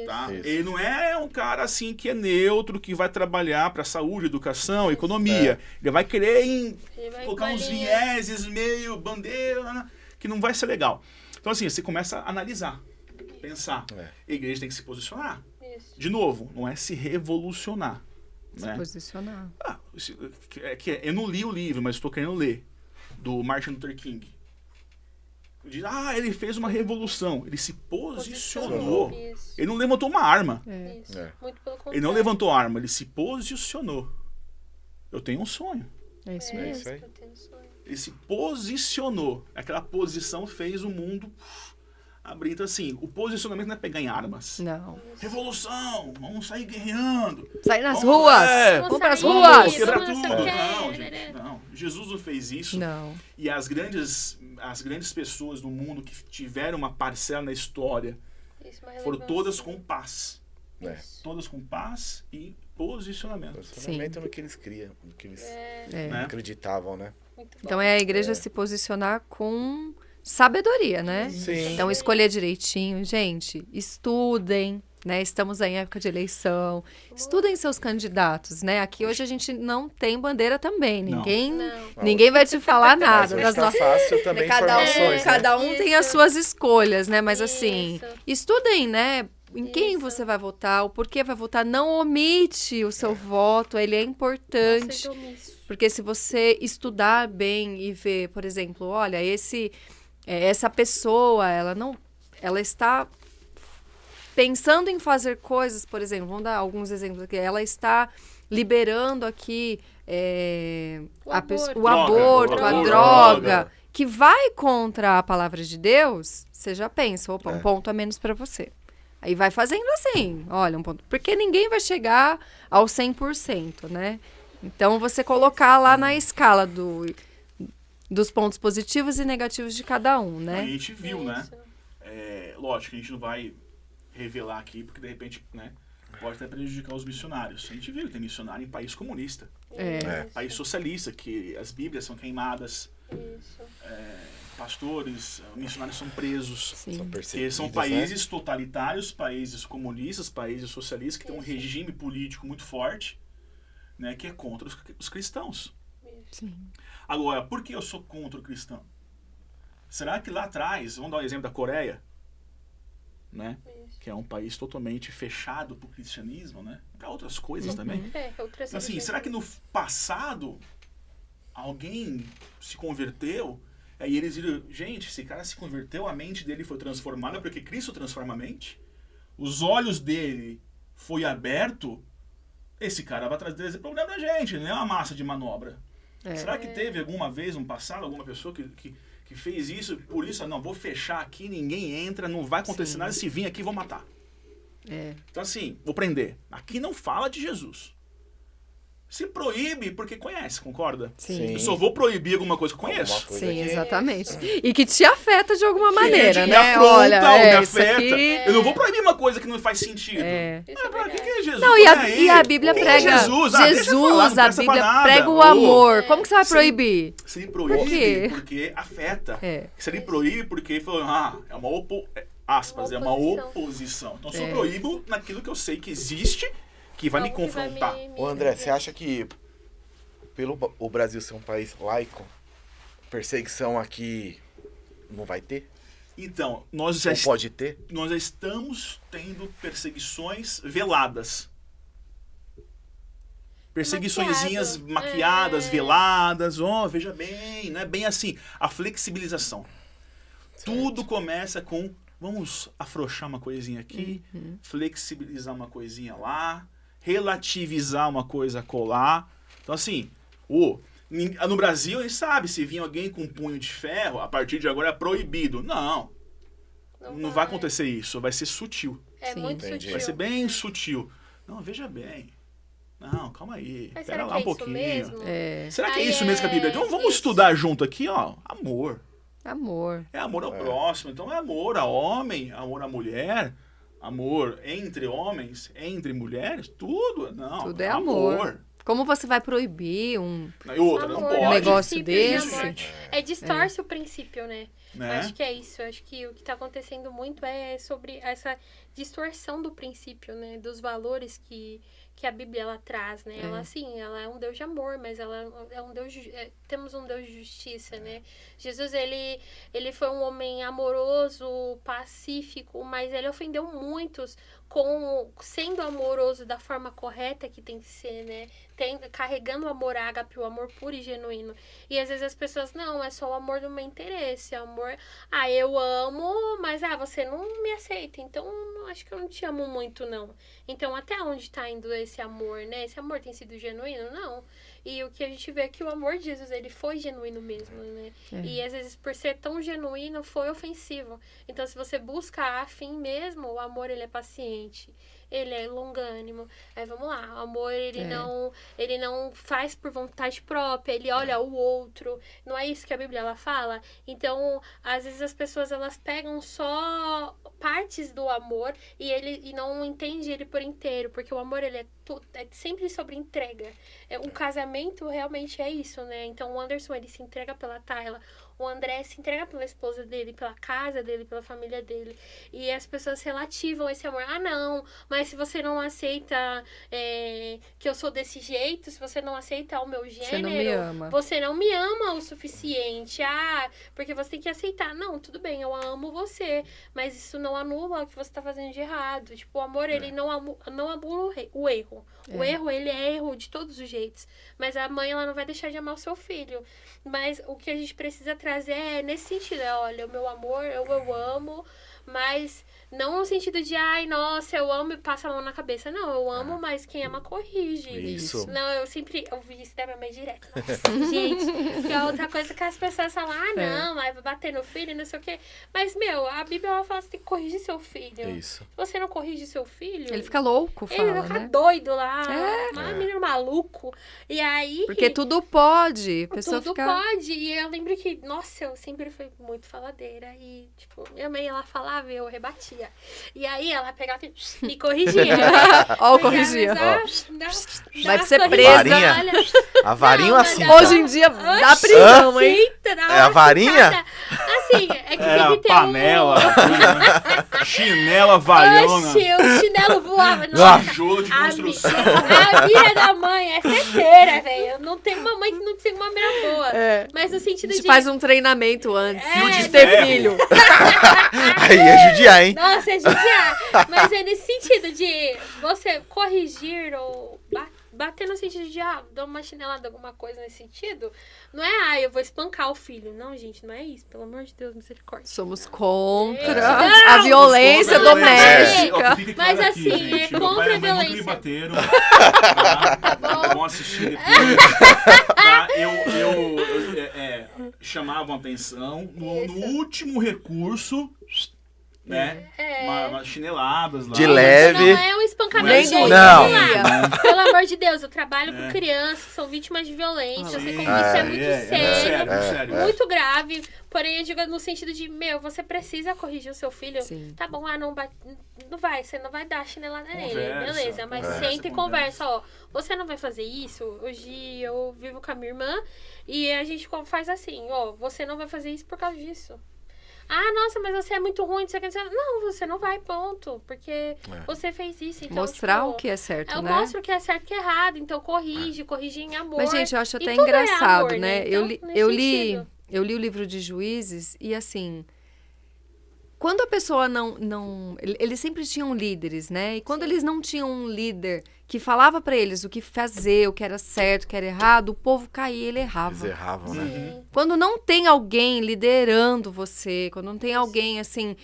Tá? Isso. Ele não é um cara assim que é neutro, que vai trabalhar para saúde, educação, economia. Ele vai querer Ele vai colocar com a uns linha. vieses meio bandeira, né, que não vai ser legal. Então, assim, você começa a analisar, pensar. A igreja tem que se posicionar. Isso. De novo, não é se revolucionar. Se Né? posicionar. Eu não li o livro, mas estou querendo ler, do Martin Luther King. Diz, ele fez uma revolução. Ele se posicionou. Isso. Ele não levantou uma arma. Isso. É. Muito pelo contrário. Ele não levantou arma, ele se posicionou. Eu tenho um sonho. É isso É mesmo. isso aí. Eu tenho sonho. Ele se posicionou. Aquela posição fez o mundo abrir. Então, assim, o posicionamento não é pegar em armas. Não. Revolução! Vamos sair guerreando! Sair nas Vamos- ruas! é, Vamos pras sair, ruas! Vamos quebrar Vamos tudo! não sei o quê, Não, né? gente, não. Jesus não fez isso. Não. E as grandes pessoas no mundo que tiveram uma parcela na história Isso, uma foram relevância. todas com paz. É. Todas com paz e posicionamento. Posicionamento no que eles criam, no que eles É. Né? acreditavam, né? Muito bom. Então é a igreja se posicionar com sabedoria, né? Sim. Então escolher direitinho. Gente, estudem, né? Estamos aí em época de eleição. Estudem seus candidatos, né? Aqui hoje a gente não tem bandeira também. Não. Ninguém vai te falar nada. Mas das tá nossas... fácil também informações, né? Cada um tem as Isso. suas escolhas, né? Mas assim, Isso. estudem, né? Em quem Isso. você vai votar, o porquê vai votar. Não omite o seu voto, ele é importante. Seja omisso. Porque se você estudar bem e ver, por exemplo, olha, essa pessoa, ela está pensando em fazer coisas, por exemplo, vamos dar alguns exemplos aqui, ela está liberando aqui O o aborto, a Droga. droga, que vai contra a palavra de Deus, você já pensa, opa, um ponto a menos para você. Aí vai fazendo assim, olha, um ponto. Porque ninguém vai chegar ao 100%, né? Então, você colocar lá na escala dos pontos positivos e negativos de cada um, A né? gente viu, né? Isso. Lógico, a gente não vai revelar aqui, porque de repente, né, pode até prejudicar os missionários. A gente viu que tem missionário em país comunista, país socialista, que as bíblias são queimadas, Isso. pastores, missionários são presos. Sim. São Porque perseguidos, são né? países totalitários, países comunistas, países socialistas, que têm um regime político muito forte, né, que é contra os cristãos. Sim. Agora, por que eu sou contra o cristão? Será que lá atrás, vamos dar o exemplo da Coreia? né? Que é um país totalmente fechado para o cristianismo, né? Para outras coisas também. Outras Então, assim, será que no passado alguém se converteu? Aí eles viram, gente, esse cara se converteu, a mente dele foi transformada porque Cristo transforma a mente. Os olhos dele foi aberto. Esse cara vai trazer problema pra gente, não é uma massa de manobra. Será que teve alguma vez, no passado, alguma pessoa que fez isso, por isso, não, vou fechar aqui, ninguém entra, não vai acontecer nada, se vir aqui, vou matar. Então assim, vou prender. Aqui não fala de Jesus. Se proíbe porque conhece, concorda? Sim. Eu só vou proibir alguma coisa que eu conheço. Alguma coisa Sim, que- exatamente. E que te afeta de alguma maneira, me né? afronta, Olha, me isso afeta. aqui... Eu não vou proibir uma coisa que não faz sentido. Isso é Pra verdade. que é Jesus? Não, e a Bíblia Quem é prega Jesus? Deixa eu falar, não a presta pra Bíblia nada. prega o Ô, amor. Como que você vai sim. proibir? Se Por proíbe quê? porque afeta. É. Se ele proíbe porque falou, é uma aspas, é uma oposição. Então, se eu proíbo naquilo que eu sei que existe, que vai me Algo que vai confrontar. Ô André, você acha que pelo o Brasil ser um país laico, perseguição aqui não vai ter? Então, nós Ou pode ter? nós já estamos tendo perseguições veladas. Perseguiçõezinhas maquiadas, veladas. Veja bem, não é bem assim. A flexibilização. Tudo começa com, vamos afrouxar uma coisinha aqui, flexibilizar uma coisinha lá, relativizar uma coisa acolá. Então assim, no Brasil a gente sabe, se vir alguém com um punho de ferro, a partir de agora é proibido. Não vai acontecer isso, vai ser sutil. É muito Entendi. sutil. Vai ser bem sutil. Não, veja bem. Não, calma aí. Mas Pera será lá que é um isso pouquinho. mesmo? Será que é Aí isso mesmo que a Bíblia diz? Vamos isso. estudar junto aqui, ó. Amor. Amor. É amor ao próximo. Então é amor a homem, amor à mulher, amor entre homens, entre mulheres, tudo. Não, Tudo é amor. Como você vai proibir um... E outra, não Amor, pode. é um negócio princípio de desse? amor. Distorce o princípio, né? Né? Eu acho que é isso. Eu acho que o que está acontecendo muito é sobre essa distorção do princípio, né? Dos valores que a Bíblia ela traz, né? Ela, assim, ela é um Deus de amor, mas ela é um Deus... temos um Deus de justiça, né? Jesus, ele foi um homem amoroso, pacífico, mas ele ofendeu muitos sendo amoroso da forma correta que tem que ser, né? Carregando o amor ágape, o amor puro e genuíno. E às vezes as pessoas, não, é só o amor do meu interesse, amor... eu amo, mas você não me aceita, então acho que eu não te amo muito, não. Então, até onde tá indo esse amor, né? Esse amor tem sido genuíno? Não. E o que a gente vê é que o amor de Jesus, ele foi genuíno mesmo, né? E às vezes, por ser tão genuíno, foi ofensivo. Então, se você busca a fim mesmo, o amor, ele é paciente. Ele é longânimo. Aí vamos lá, o amor ele não faz por vontade própria, ele olha o outro. Não é isso que a Bíblia ela fala? Então, às vezes as pessoas elas pegam só partes do amor e não entendem ele por inteiro, porque o amor ele é sempre sobre entrega. Um casamento realmente é isso, né? Então o Anderson ele se entrega pela Tayla, o André se entrega pela esposa dele, pela casa dele, pela família dele. E as pessoas relativam esse amor. Não, mas se você não aceita que eu sou desse jeito, se você não aceita o meu gênero... Você não me ama. Você não me ama o suficiente. Porque você tem que aceitar. Não, tudo bem, eu amo você. Mas isso não anula o que você tá fazendo de errado. Tipo, o amor, ele não anula o erro. O erro, ele é erro de todos os jeitos. Mas a mãe, ela não vai deixar de amar o seu filho. Mas o que a gente precisa trazer é nesse sentido. Olha, o meu amor, eu amo, mas não no sentido de, nossa, eu amo e passa a mão na cabeça. Não, eu amo, mas quem ama corrige. Isso. Não, eu ouvi isso da minha mãe direto. Nossa, gente, que é outra coisa que as pessoas falam, não, vai bater no filho, não sei o quê. Mas, a Bíblia ela fala que você tem que corrigir seu filho. Isso. Se você não corrige seu filho... Ele fica louco, fala, ele vai ficar né? doido lá, menino maluco. E aí... Porque tudo pode. A pessoa Tudo fica... pode. E eu lembro que, nossa, eu sempre fui muito faladeira. E, tipo, minha mãe, ela falava e eu rebatia. E aí ela pegava e me corrigia. Ó, corrigia. Vai ser corrigida, presa. Varinha. A varinha Não, assim. não, Hoje em dia dá prisão, hein? Aceita, dá É a uma varinha? citada. assim, é que Era tem que ter panela, coisa, né? Chinela, vaiona, Oxi, o chinelo voava. Nossa, tijolo de construção. a mira da mãe é certeira, velho. Não tem uma mãe que não tem uma mira boa. É. Mas no sentido A gente de... faz um treinamento antes Fio de de ter ferro. filho. Aí é judiar, hein? Nossa, é judiar. Mas é nesse sentido de você corrigir ou bater no sentido de, dar uma chinelada, alguma coisa nesse sentido. Não é, eu vou espancar o filho. Não, gente, não é isso. Pelo amor de Deus, misericórdia. Somos contra Não! a violência Contra a doméstica. Ó, fica Mas claro assim, aqui, gente, é meu contra pai e a minha mãe nunca me violência. bateram. Tá? Vão assistir depois. Tá? Chamavam atenção. No último recurso, né? Umas chineladas lá. De leve. Não é um espancamento, Nem gente. Não. Vamos lá. Pelo amor de Deus, eu trabalho com crianças que são vítimas de violência. Eu sei como isso é muito sério. sério. Muito grave. Porém, eu digo no sentido de, você precisa corrigir o seu filho. Sim. Tá bom, não vai, você não vai dar chinelada nele. Conversa, Beleza, mas senta e conversa, ó. Você não vai fazer isso? Hoje eu vivo com a minha irmã e a gente faz assim, ó, você não vai fazer isso por causa disso. Nossa, mas você é muito ruim, você quer dizer... Não, você não vai, ponto. Porque você fez isso. Então, Mostrar o que é certo, eu né? mostro o que é certo e o que é errado. Então, corrige em amor. Mas, gente, eu acho até E tudo é engraçado, amor, né? Então, Eu nesse li sentido. o livro de Juízes e, assim... Quando a pessoa não... Eles sempre tinham líderes, né? E quando eles não tinham um líder que falava pra eles o que fazer, o que era certo, o que era errado, o povo caía, ele errava. Eles erravam, né? Quando não tem alguém liderando você, quando não tem alguém, assim...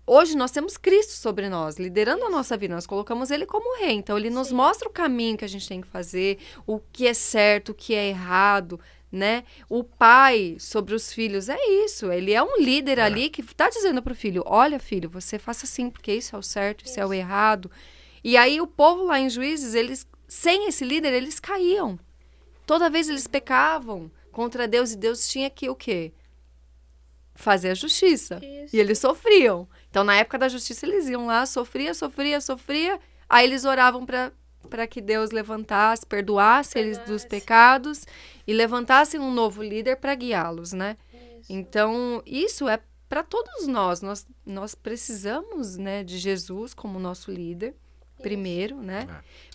Hoje nós temos Cristo sobre nós, liderando a nossa vida. Nós colocamos Ele como rei. Então, Ele nos mostra o caminho que a gente tem que fazer, o que é certo, o que é errado, né? O pai sobre os filhos é isso. Ele é um líder ali que está dizendo para o filho, olha, filho, você faça assim, porque isso é o certo, isso é o errado. E aí o povo lá em Juízes, eles, sem esse líder, eles caíam. Toda vez eles pecavam contra Deus e Deus tinha que o quê? Fazer a justiça. Isso. E eles sofriam. Então, na época da justiça, eles iam lá, sofria. Aí eles oravam para que Deus levantasse, perdoasse eles dos pecados e levantasse um novo líder para guiá-los, né? Isso. Então, isso é para todos nós. Nós precisamos, né, de Jesus como nosso líder, primeiro, né?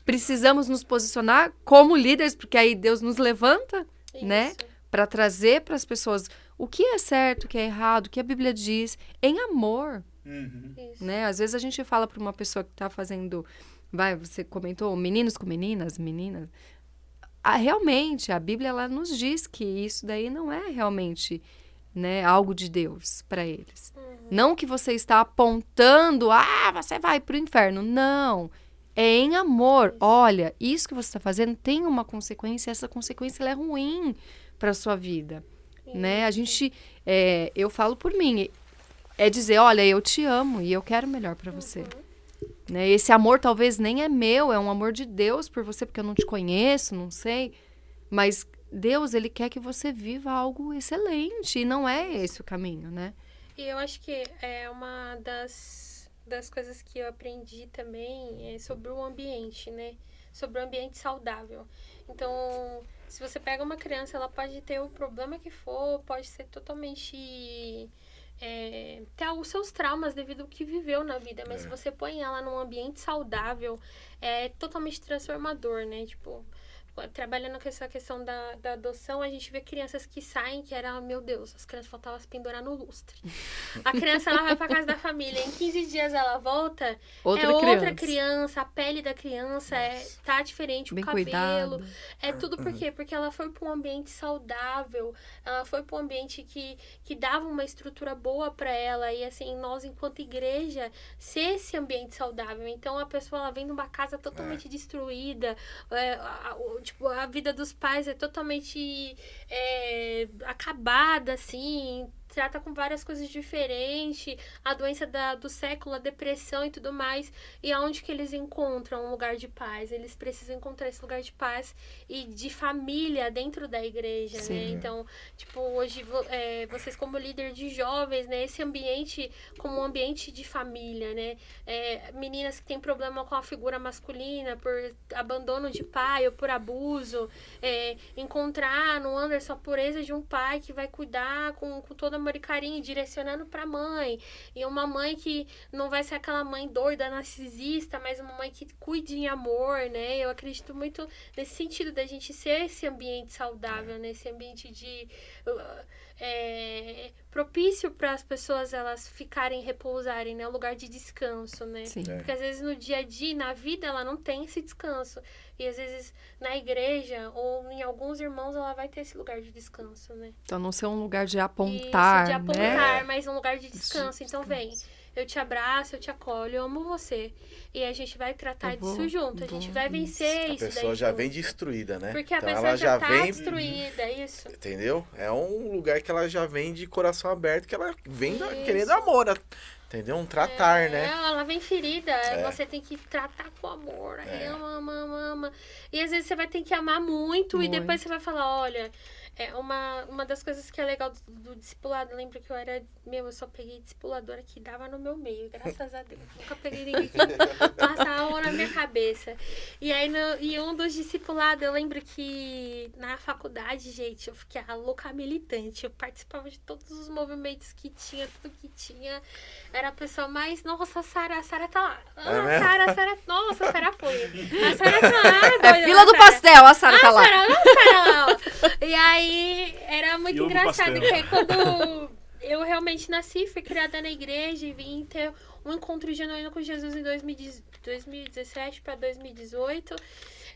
Precisamos nos posicionar como líderes, porque aí Deus nos levanta, né? Para trazer para as pessoas o que é certo, o que é errado, o que a Bíblia diz, em amor, né? Às vezes a gente fala para uma pessoa que está fazendo, você comentou, meninos com meninas. Realmente, a Bíblia, ela nos diz que isso daí não é realmente, né, algo de Deus para eles. Não que você está apontando, você vai para o inferno. Não, é em amor. Olha, isso que você está fazendo tem uma consequência, essa consequência ela é ruim para a sua vida. Né? A gente, eu falo por mim, é dizer, olha, eu te amo e eu quero o melhor para você. Né? Esse amor talvez nem é meu, é um amor de Deus por você, porque eu não te conheço, não sei, mas Deus, Ele quer que você viva algo excelente e não é esse o caminho, né? E eu acho que é uma das coisas que eu aprendi também sobre o ambiente, né? Sobre o ambiente saudável. Então, se você pega uma criança, ela pode ter o problema que for, pode ser totalmente... ter os seus traumas devido ao que viveu na vida. Mas se você põe ela num ambiente saudável, é totalmente transformador, né? Tipo, trabalhando com essa questão da adoção, a gente vê crianças que saem, que era, meu Deus, as crianças faltavam se pendurar no lustre. A criança, ela vai pra casa da família, em 15 dias ela volta, outra criança, a pele da criança tá diferente, bem o cabelo. Cuidado. É tudo por quê? Porque ela foi pra um ambiente saudável, ela foi pra um ambiente que dava uma estrutura boa pra ela, e assim, nós, enquanto igreja, ser esse ambiente saudável. Então, a pessoa, ela vem numa casa totalmente destruída, tipo, a vida dos pais é totalmente acabada, assim, trata com várias coisas diferentes, a doença do século, a depressão e tudo mais, e aonde que eles encontram um lugar de paz? Eles precisam encontrar esse lugar de paz e de família dentro da igreja, né? Então, tipo, hoje, vocês como líder de jovens, né, esse ambiente como um ambiente de família, né? Meninas que têm problema com a figura masculina, por abandono de pai ou por abuso, encontrar no Anderson a pureza de um pai que vai cuidar com toda a amor e carinho, direcionando pra mãe. E uma mãe que não vai ser aquela mãe doida, narcisista, mas uma mãe que cuide em amor, né? Eu acredito muito nesse sentido da gente ser esse ambiente saudável, né? Esse ambiente de... propício para as pessoas elas ficarem, repousarem, né? Um lugar de descanso, né? Sim. Porque às vezes no dia a dia, na vida, ela não tem esse descanso. E às vezes na igreja ou em alguns irmãos ela vai ter esse lugar de descanso, né? Então, não ser um lugar de apontar, Isso, de apontar, né? mas um lugar de descanso. Então vem, eu te abraço, eu te acolho, eu amo você. E a gente vai tratar disso junto. A gente vai vencer A isso daí pessoa já junto. vem destruída, né? Porque a Então pessoa ela já tá vem, destruída, isso. entendeu? É um lugar que ela já vem de coração aberto, que ela vem Isso. querendo amor, entendeu? Um tratar, né? Ela vem ferida, você tem que tratar com amor. Aí ama. E às vezes você vai ter que amar muito. E depois você vai falar, olha... uma das coisas que é legal do discipulado, lembro que eu só peguei discipuladora que dava no meu meio, graças a Deus. Nunca peguei ninguém que passava a mão na minha cabeça. E aí, em um dos discipulados, eu lembro que na faculdade, gente, eu fiquei a louca militante. Eu participava de todos os movimentos que tinha, tudo que tinha. Era a pessoa mais, nossa, a Sara tá lá. Sara, nossa, a Sara foi. A Sara tá lá. É fila do pastel, a Sara tá lá. A Sara lá, ó. E aí, era muito Fila do engraçado, pastel. que aí quando eu realmente nasci, fui criada na igreja e vim ter um encontro genuíno com Jesus em 2017 para 2018.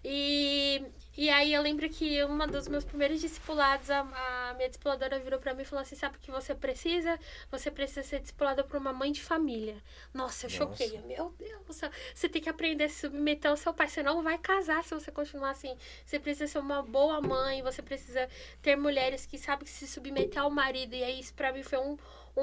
E aí eu lembro que uma dos meus primeiros discipulados, a minha discipuladora virou pra mim e falou assim, sabe o que você precisa? Você precisa ser discipulada por uma mãe de família. Nossa, eu choquei. Meu Deus do céu. Você tem que aprender a se submeter ao seu pai. Você não vai casar se você continuar assim. Você precisa ser uma boa mãe. Você precisa ter mulheres que sabem se submeter ao marido. E aí isso pra mim foi um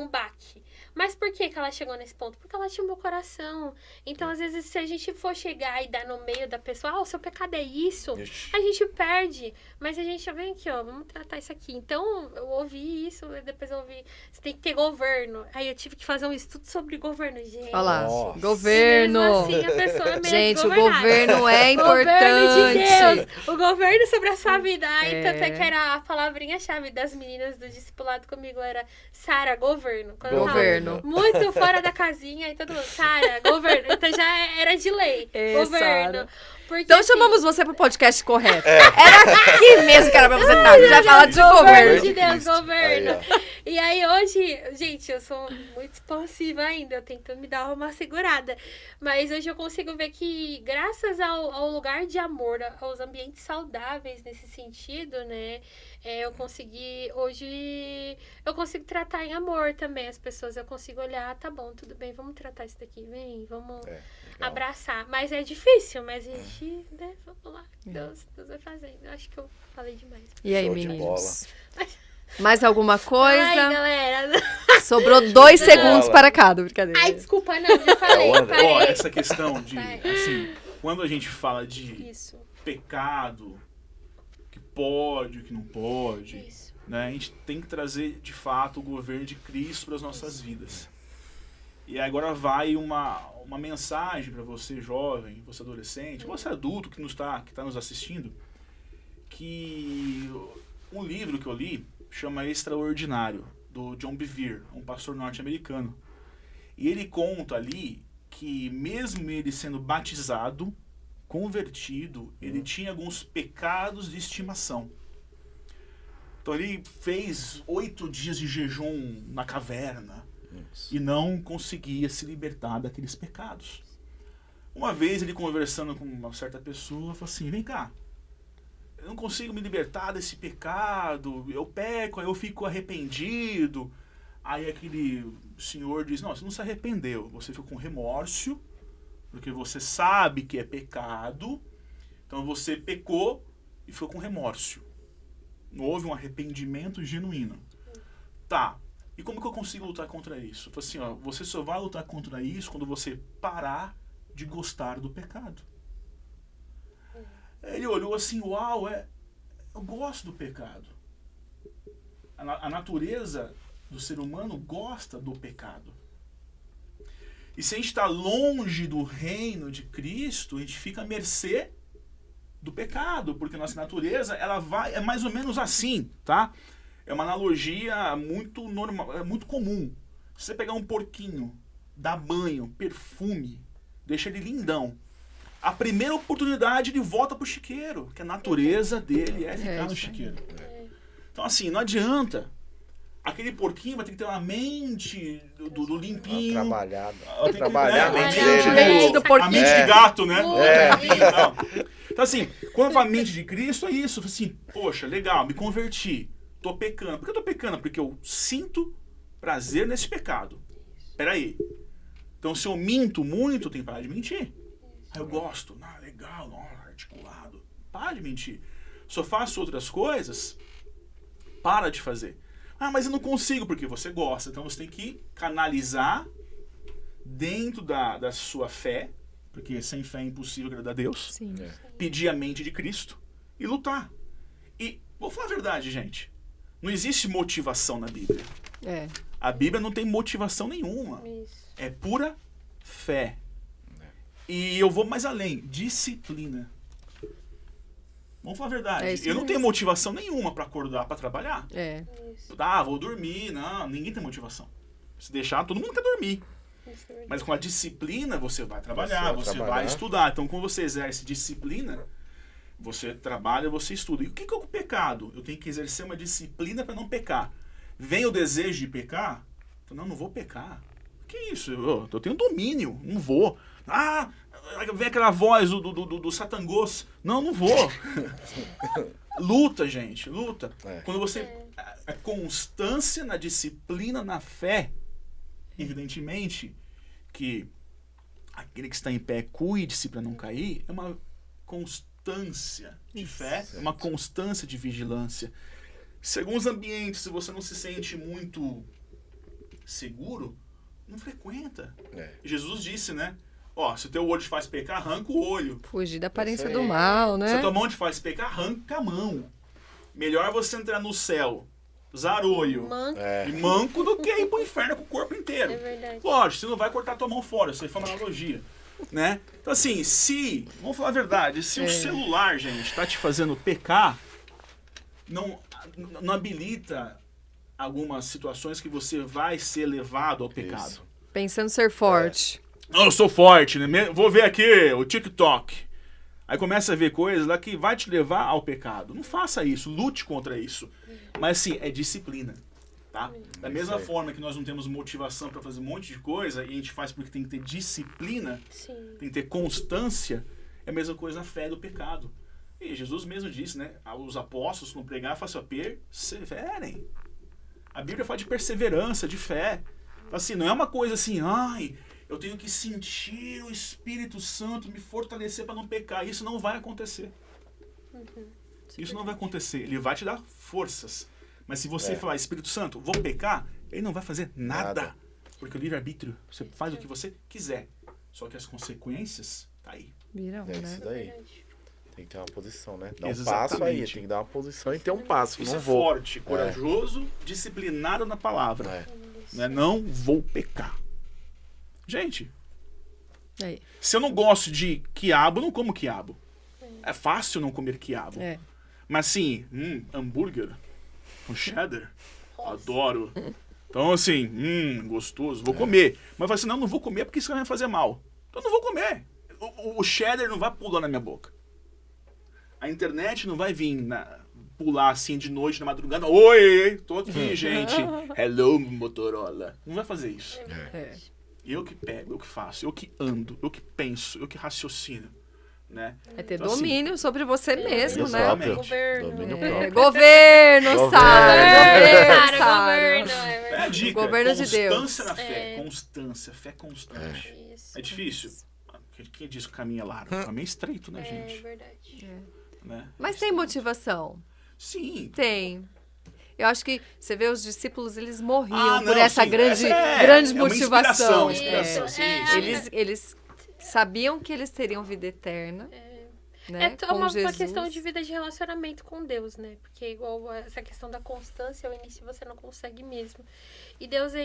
baque. Mas por que ela chegou nesse ponto? Porque ela tinha o meu coração. Então, às vezes, se a gente for chegar e dar no meio da pessoa, o seu pecado é isso, a gente perde. Mas a gente, vem aqui, ó, vamos tratar isso aqui. Então, eu ouvi isso, depois eu ouvi, você tem que ter governo. Aí eu tive que fazer um estudo sobre governo, gente. Olha lá, Nossa. governo. E mesmo assim, a pessoa é meio Gente, o desgovernada. governo é importante. Governo de Deus, o governo sobre a sua vida. Aí, tanto é que É. era a palavrinha-chave das meninas do discipulado comigo, era Sara, governo. Quando eu Governo. tava muito fora da casinha, e todo mundo, Sara, governo. Então já era de lei, governo. Sara. Porque, Então assim, chamamos você pro podcast correto. Era aqui mesmo que era pra você estar. Já fala de governo governo. de Deus, Cristo. governo. Aí, E aí hoje, gente, eu sou muito expansiva ainda, eu tento me dar uma segurada. Mas hoje eu consigo ver que, graças ao lugar de amor, aos ambientes saudáveis nesse sentido, né? Eu consigo tratar em amor também as pessoas. Eu consigo olhar, tá bom, tudo bem, vamos tratar isso daqui, vem, vamos legal. abraçar. Mas é difícil, mas a gente, né, vamos lá, Deus vai fazendo. Eu acho que eu falei demais. E aí, Show de meninos? Mais alguma Ai, coisa? galera. Sobrou 2 segundos para cada, brincadeira. Ai, desculpa, não, já falei, André. parei. Ó, essa questão de, Vai. assim, quando a gente fala de Isso, pecado, que pode, o que não pode, isso. né? A gente tem que trazer, de fato, o governo de Cristo para as nossas vidas. E agora vai uma mensagem para você, jovem, você adolescente, você adulto que tá nos assistindo, que um livro que eu li chama Extraordinário, do John Bevere, um pastor norte-americano. E ele conta ali que mesmo ele sendo batizado, convertido, ele tinha alguns pecados de estimação. Então ele fez 8 dias de jejum na caverna e não conseguia se libertar daqueles pecados. Uma vez ele conversando com uma certa pessoa, falou assim, vem cá, eu não consigo me libertar desse pecado, eu peco, aí eu fico arrependido. Aí aquele senhor diz, não, você não se arrependeu, você ficou com remorso, porque você sabe que é pecado, então você pecou e ficou com remorso. Não houve um arrependimento genuíno. Tá, e como que eu consigo lutar contra isso? Eu falei assim, ó, você só vai lutar contra isso quando você parar de gostar do pecado. Ele olhou assim, uau, eu gosto do pecado. A natureza do ser humano gosta do pecado. E se a gente está longe do reino de Cristo, a gente fica à mercê do pecado, porque nossa natureza, ela vai, é mais ou menos assim, tá? é uma analogia muito normal, é muito comum. Se você pegar um porquinho, dar banho, perfume, deixa ele lindão. A primeira oportunidade ele volta pro chiqueiro, que a natureza dele é ficar no chiqueiro. Então assim, não adianta. Aquele porquinho vai ter que ter uma mente do limpinho. Trabalhado. Tem que- Trabalhar a mente Trabalhar dele, a né? mente do A porquinho. mente de gato, né? É. Então assim, quando fala mente de Cristo, é isso. Assim, poxa, legal, me converti. Tô pecando. Por que eu tô pecando? Porque eu sinto prazer nesse pecado. Peraí. Então se eu minto muito, eu tenho que parar de mentir. Aí eu gosto. Ah, legal, articulado. Para de mentir. Se eu faço outras coisas, para de fazer. Ah, mas eu não consigo, porque você gosta. Então você tem que canalizar dentro da sua fé, porque sem fé é impossível agradar a Deus. Sim. Pedir a mente de Cristo e lutar. E vou falar a verdade, gente. Não existe motivação na Bíblia. É. A Bíblia não tem motivação nenhuma. Isso. É pura fé. E eu vou mais além. Disciplina. Vamos falar a verdade. É isso Eu não mesmo. tenho motivação nenhuma para acordar, para trabalhar. É. Isso. Ah, vou dormir. Não, ninguém tem motivação. Se deixar, todo mundo quer dormir. Isso é verdade. Mas com a disciplina, você vai trabalhar, Você vai você trabalhar. vai estudar. Então, quando você exerce disciplina, você trabalha, você estuda. E o que é o pecado? Eu tenho que exercer uma disciplina para não pecar. Vem o desejo de pecar? Não vou pecar. Que isso? Eu tenho domínio, não vou. Ah, vem aquela voz do satangos. Não vou. Luta, gente, luta. É. Quando você... A constância na disciplina, na fé, evidentemente que aquele que está em pé cuide-se para não cair, é uma constância de fé, é uma constância de vigilância. Se alguns ambientes, se você não se sente muito seguro, não frequenta. É. Jesus disse, né? Ó, se o teu olho te faz pecar, arranca o olho. Fugir da aparência aí. do mal, Se né? a tua mão te faz pecar, arranca a mão. Melhor você entrar no céu zarolho Manco. e manco do que ir pro inferno com o corpo inteiro. É verdade. Lógico, você não vai cortar tua mão fora, isso aí foi uma analogia. Né? Então assim, vamos falar a verdade, se o celular, gente, tá te fazendo pecar, não habilita algumas situações que você vai ser levado ao pecado. Isso. Pensando ser forte. Não, eu sou forte, né? Vou ver aqui o TikTok. Aí começa a ver coisas lá que vai te levar ao pecado. Não faça isso, lute contra isso. Mas assim, é disciplina, tá? Da mesma aí. forma que nós não temos motivação para fazer um monte de coisa e a gente faz porque tem que ter disciplina, Sim. tem que ter constância, é a mesma coisa na fé do pecado. E Jesus mesmo disse, né? Os apóstolos, quando pregar, façam perseverem. A Bíblia fala de perseverança, de fé. Assim, não é uma coisa assim, ai, eu tenho que sentir o Espírito Santo me fortalecer para não pecar. Isso não vai acontecer. Isso não vai acontecer. Ele vai te dar forças. Mas se você falar, Espírito Santo, vou pecar, ele não vai fazer nada. Porque o livre-arbítrio, você faz o que você quiser. Só que as consequências, tá aí. Viram, É né? isso daí. Verdade. Tem que ter uma posição, né? Dá um Exatamente. passo aí, tem que dar uma posição e ter um passo. Isso Não é vou. forte, corajoso, disciplinado na palavra. É. Né? Não vou pecar. Gente, Aí. se eu não gosto de quiabo, eu não como quiabo. É fácil não comer quiabo. É. Mas assim, hambúrguer com cheddar, adoro. Então assim, gostoso, vou comer. Mas eu falo assim, não vou comer porque isso vai me fazer mal. Então eu não vou comer. O cheddar não vai pular na minha boca. A internet não vai vir pular assim de noite, na madrugada. Oi, tô aqui, gente. Hello, Motorola. Não vai fazer isso. É. Eu que pego, eu que faço, eu que ando, eu que penso, eu que raciocino. Né? É ter Então, assim, domínio sobre você mesmo, né? exatamente. Governo. Domínio É, próprio. governo, Governo. Sara. Governo, Sara. é É a verdade. dica, Governo de Deus. constância na fé, constância, fé constante. Isso. É difícil? Quem diz que o caminho é largo? O caminho é estreito, né, É gente? verdade. Né? Mas tem motivação? Sim. Tem. Eu acho que você vê os discípulos, eles morriam por não, essa sim, grande, essa grande é uma motivação. inspiração, Isso. sim, É. sim. Eles sabiam que eles teriam vida eterna. Né? É com uma Jesus. questão de vida de relacionamento com Deus, né? Porque igual essa questão da constância, ao início você não consegue mesmo. E Deus, o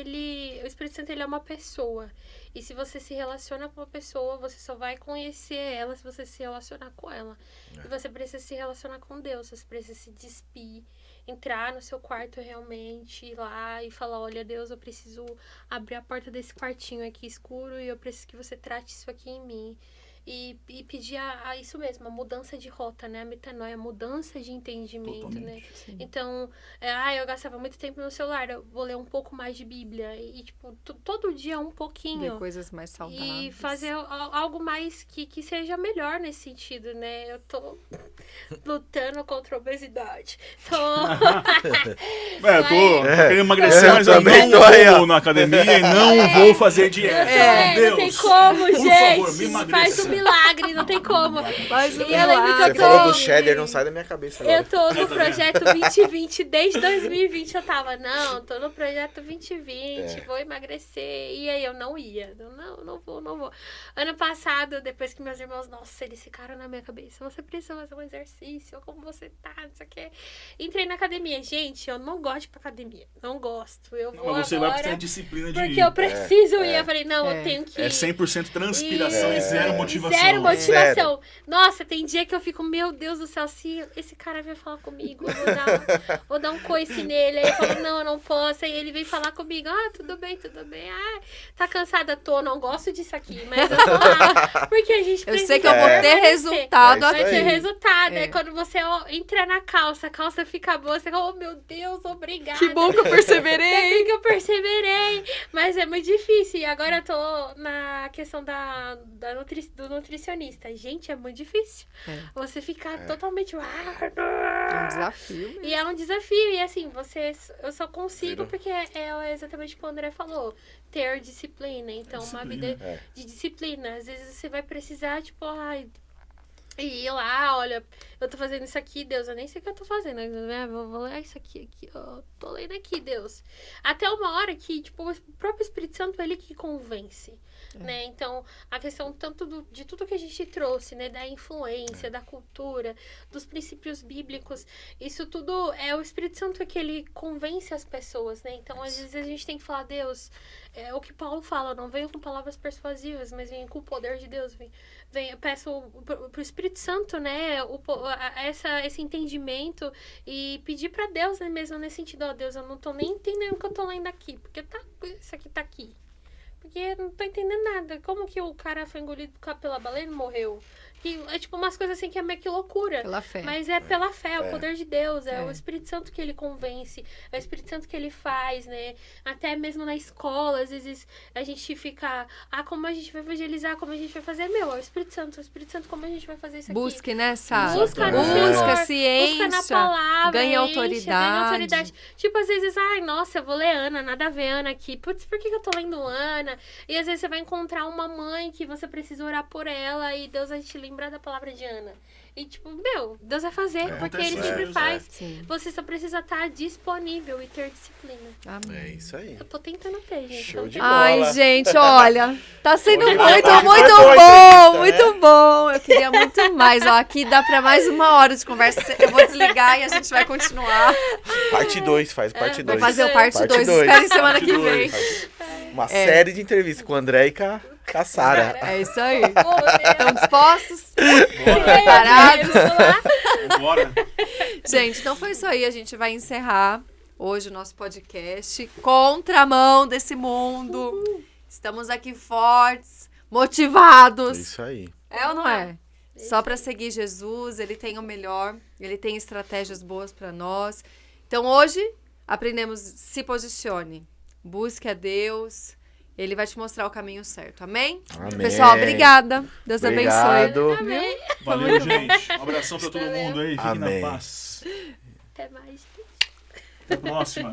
Espírito Santo, ele é uma pessoa. E se você se relaciona com uma pessoa, você só vai conhecer ela se você se relacionar com ela. E você precisa se relacionar com Deus, você precisa se despir entrar no seu quarto realmente, ir lá e falar, olha, Deus, eu preciso abrir a porta desse quartinho aqui escuro e eu preciso que você trate isso aqui em mim. E pedir a isso mesmo, a mudança de rota, né? A metanoia, a mudança de entendimento, né? Sim. Então, eu gastava muito tempo no celular, eu vou ler um pouco mais de Bíblia. E tipo, todo dia um pouquinho. Ver coisas mais saudáveis. E fazer algo mais que seja melhor nesse sentido, né? Eu tô lutando contra a obesidade. Tô querendo emagrecer, mas eu também não tô aí, ó. vou na academia e não vou fazer dieta. Não tem como, por gente. favor, me emagreça. Faz um milagre, não tem como. Faz um E eu lembro que Você eu falou do tô... cheddar, não sai da minha cabeça agora. Eu tô no projeto 2020, desde 2020 eu tava, tô no projeto 2020, vou emagrecer. E aí eu não ia, não vou. Ano passado, depois que meus irmãos, nossa, eles ficaram na minha cabeça, você precisa fazer um exercício, como você tá, não sei o quê. Entrei na academia, gente, eu não gosto de ir pra academia, não gosto. Eu vou Mas você agora, vai ter a disciplina de porque ir. eu preciso ir. Eu falei, não, eu tenho que ir. É 100% transpiração e zero motivação. Zero motivação. Nossa, tem dia que eu fico, meu Deus do céu, se esse cara vier falar comigo, eu vou dar um coice nele. Aí eu falo, não, eu não posso. Aí ele vem falar comigo, tudo bem. Tá cansada? Não gosto disso aqui, mas eu tô lá. Porque a gente precisa. Eu sei que eu vou ter resultado Vai aqui. ter resultado. É quando você entra na calça, a calça fica boa, você fala, oh meu Deus, obrigada. Que bom que eu perseverei. Ainda bem que eu perseverei. Mas é muito difícil. E agora eu tô na questão do nutricionista. Gente, é muito difícil. Você ficar totalmente... É um desafio mesmo. E é um desafio. E assim, eu só consigo porque é exatamente o que o André falou. Ter disciplina. Então, uma vida de disciplina. Às vezes você vai precisar, tipo, e ir lá, olha, eu tô fazendo isso aqui, Deus, eu nem sei o que eu tô fazendo, né? Vou ler isso aqui, eu tô lendo aqui, Deus. Até uma hora que, tipo, o próprio Espírito Santo, ele que convence, né? Então, a questão tanto de tudo que a gente trouxe, né? Da influência, da cultura, dos princípios bíblicos, isso tudo é o Espírito Santo que ele convence as pessoas, né? Então, às vezes a gente tem que falar, Deus, é o que Paulo fala, não venho com palavras persuasivas, mas venho com o poder de Deus, eu peço pro Espírito Santo, né, esse entendimento e pedir pra Deus, né, mesmo nesse sentido, Deus, eu não tô nem entendendo o que eu tô lendo aqui, porque isso aqui tá aqui. Porque eu não tô entendendo nada. Como que o cara foi engolido pela baleia e morreu? Que é tipo umas coisas assim que é meio que loucura. Pela fé. Mas é pela fé, é o poder de Deus. É o Espírito Santo que ele convence. É o Espírito Santo que ele faz, né? Até mesmo na escola, às vezes a gente fica... como a gente vai evangelizar? Como a gente vai fazer? É o Espírito Santo. O Espírito Santo, como a gente vai fazer isso aqui? Busque, né, Sara? Busca no Senhor, Busca ciência. Busca na palavra. Ganha ganha autoridade. Tipo, às vezes, nossa, eu vou ler Ana, nada a ver Ana aqui. Putz, por que eu tô lendo Ana? E às vezes você vai encontrar uma mãe que você precisa orar por ela e Deus vai te lembrar da palavra de Ana. E tipo, Deus vai fazer, porque ele sempre faz. Você só precisa estar disponível e ter disciplina. Amém. É isso aí. Eu tô tentando ter, gente. Show de Ai, bola. gente, olha, tá sendo Hoje muito foi bom, entrevista, muito bom. Eu queria muito mais, aqui dá pra mais 1 hora de conversa. Eu vou desligar e a gente vai continuar. Parte 2, faz parte 2. Vai fazer o parte 2, dois. esperem semana Parte que dois. vem. Uma série de entrevistas com o André e com a Sara. É isso aí. Oh, Estão dispostos? Bora. Preparados? Bora. Gente, então foi isso aí. A gente vai encerrar hoje o nosso podcast Contramão desse mundo. Estamos aqui fortes, motivados. É isso aí. É ou não é? Só para seguir Jesus, ele tem o melhor, ele tem estratégias boas para nós. Então hoje aprendemos, se posicione, busque a Deus, ele vai te mostrar o caminho certo. Amém? Amém. Pessoal, obrigada. Deus abençoe. Obrigado. Amém. Valeu, gente. Um abração pra todo mundo aí. Fiquem Amém. na paz. Até mais. Até a próxima.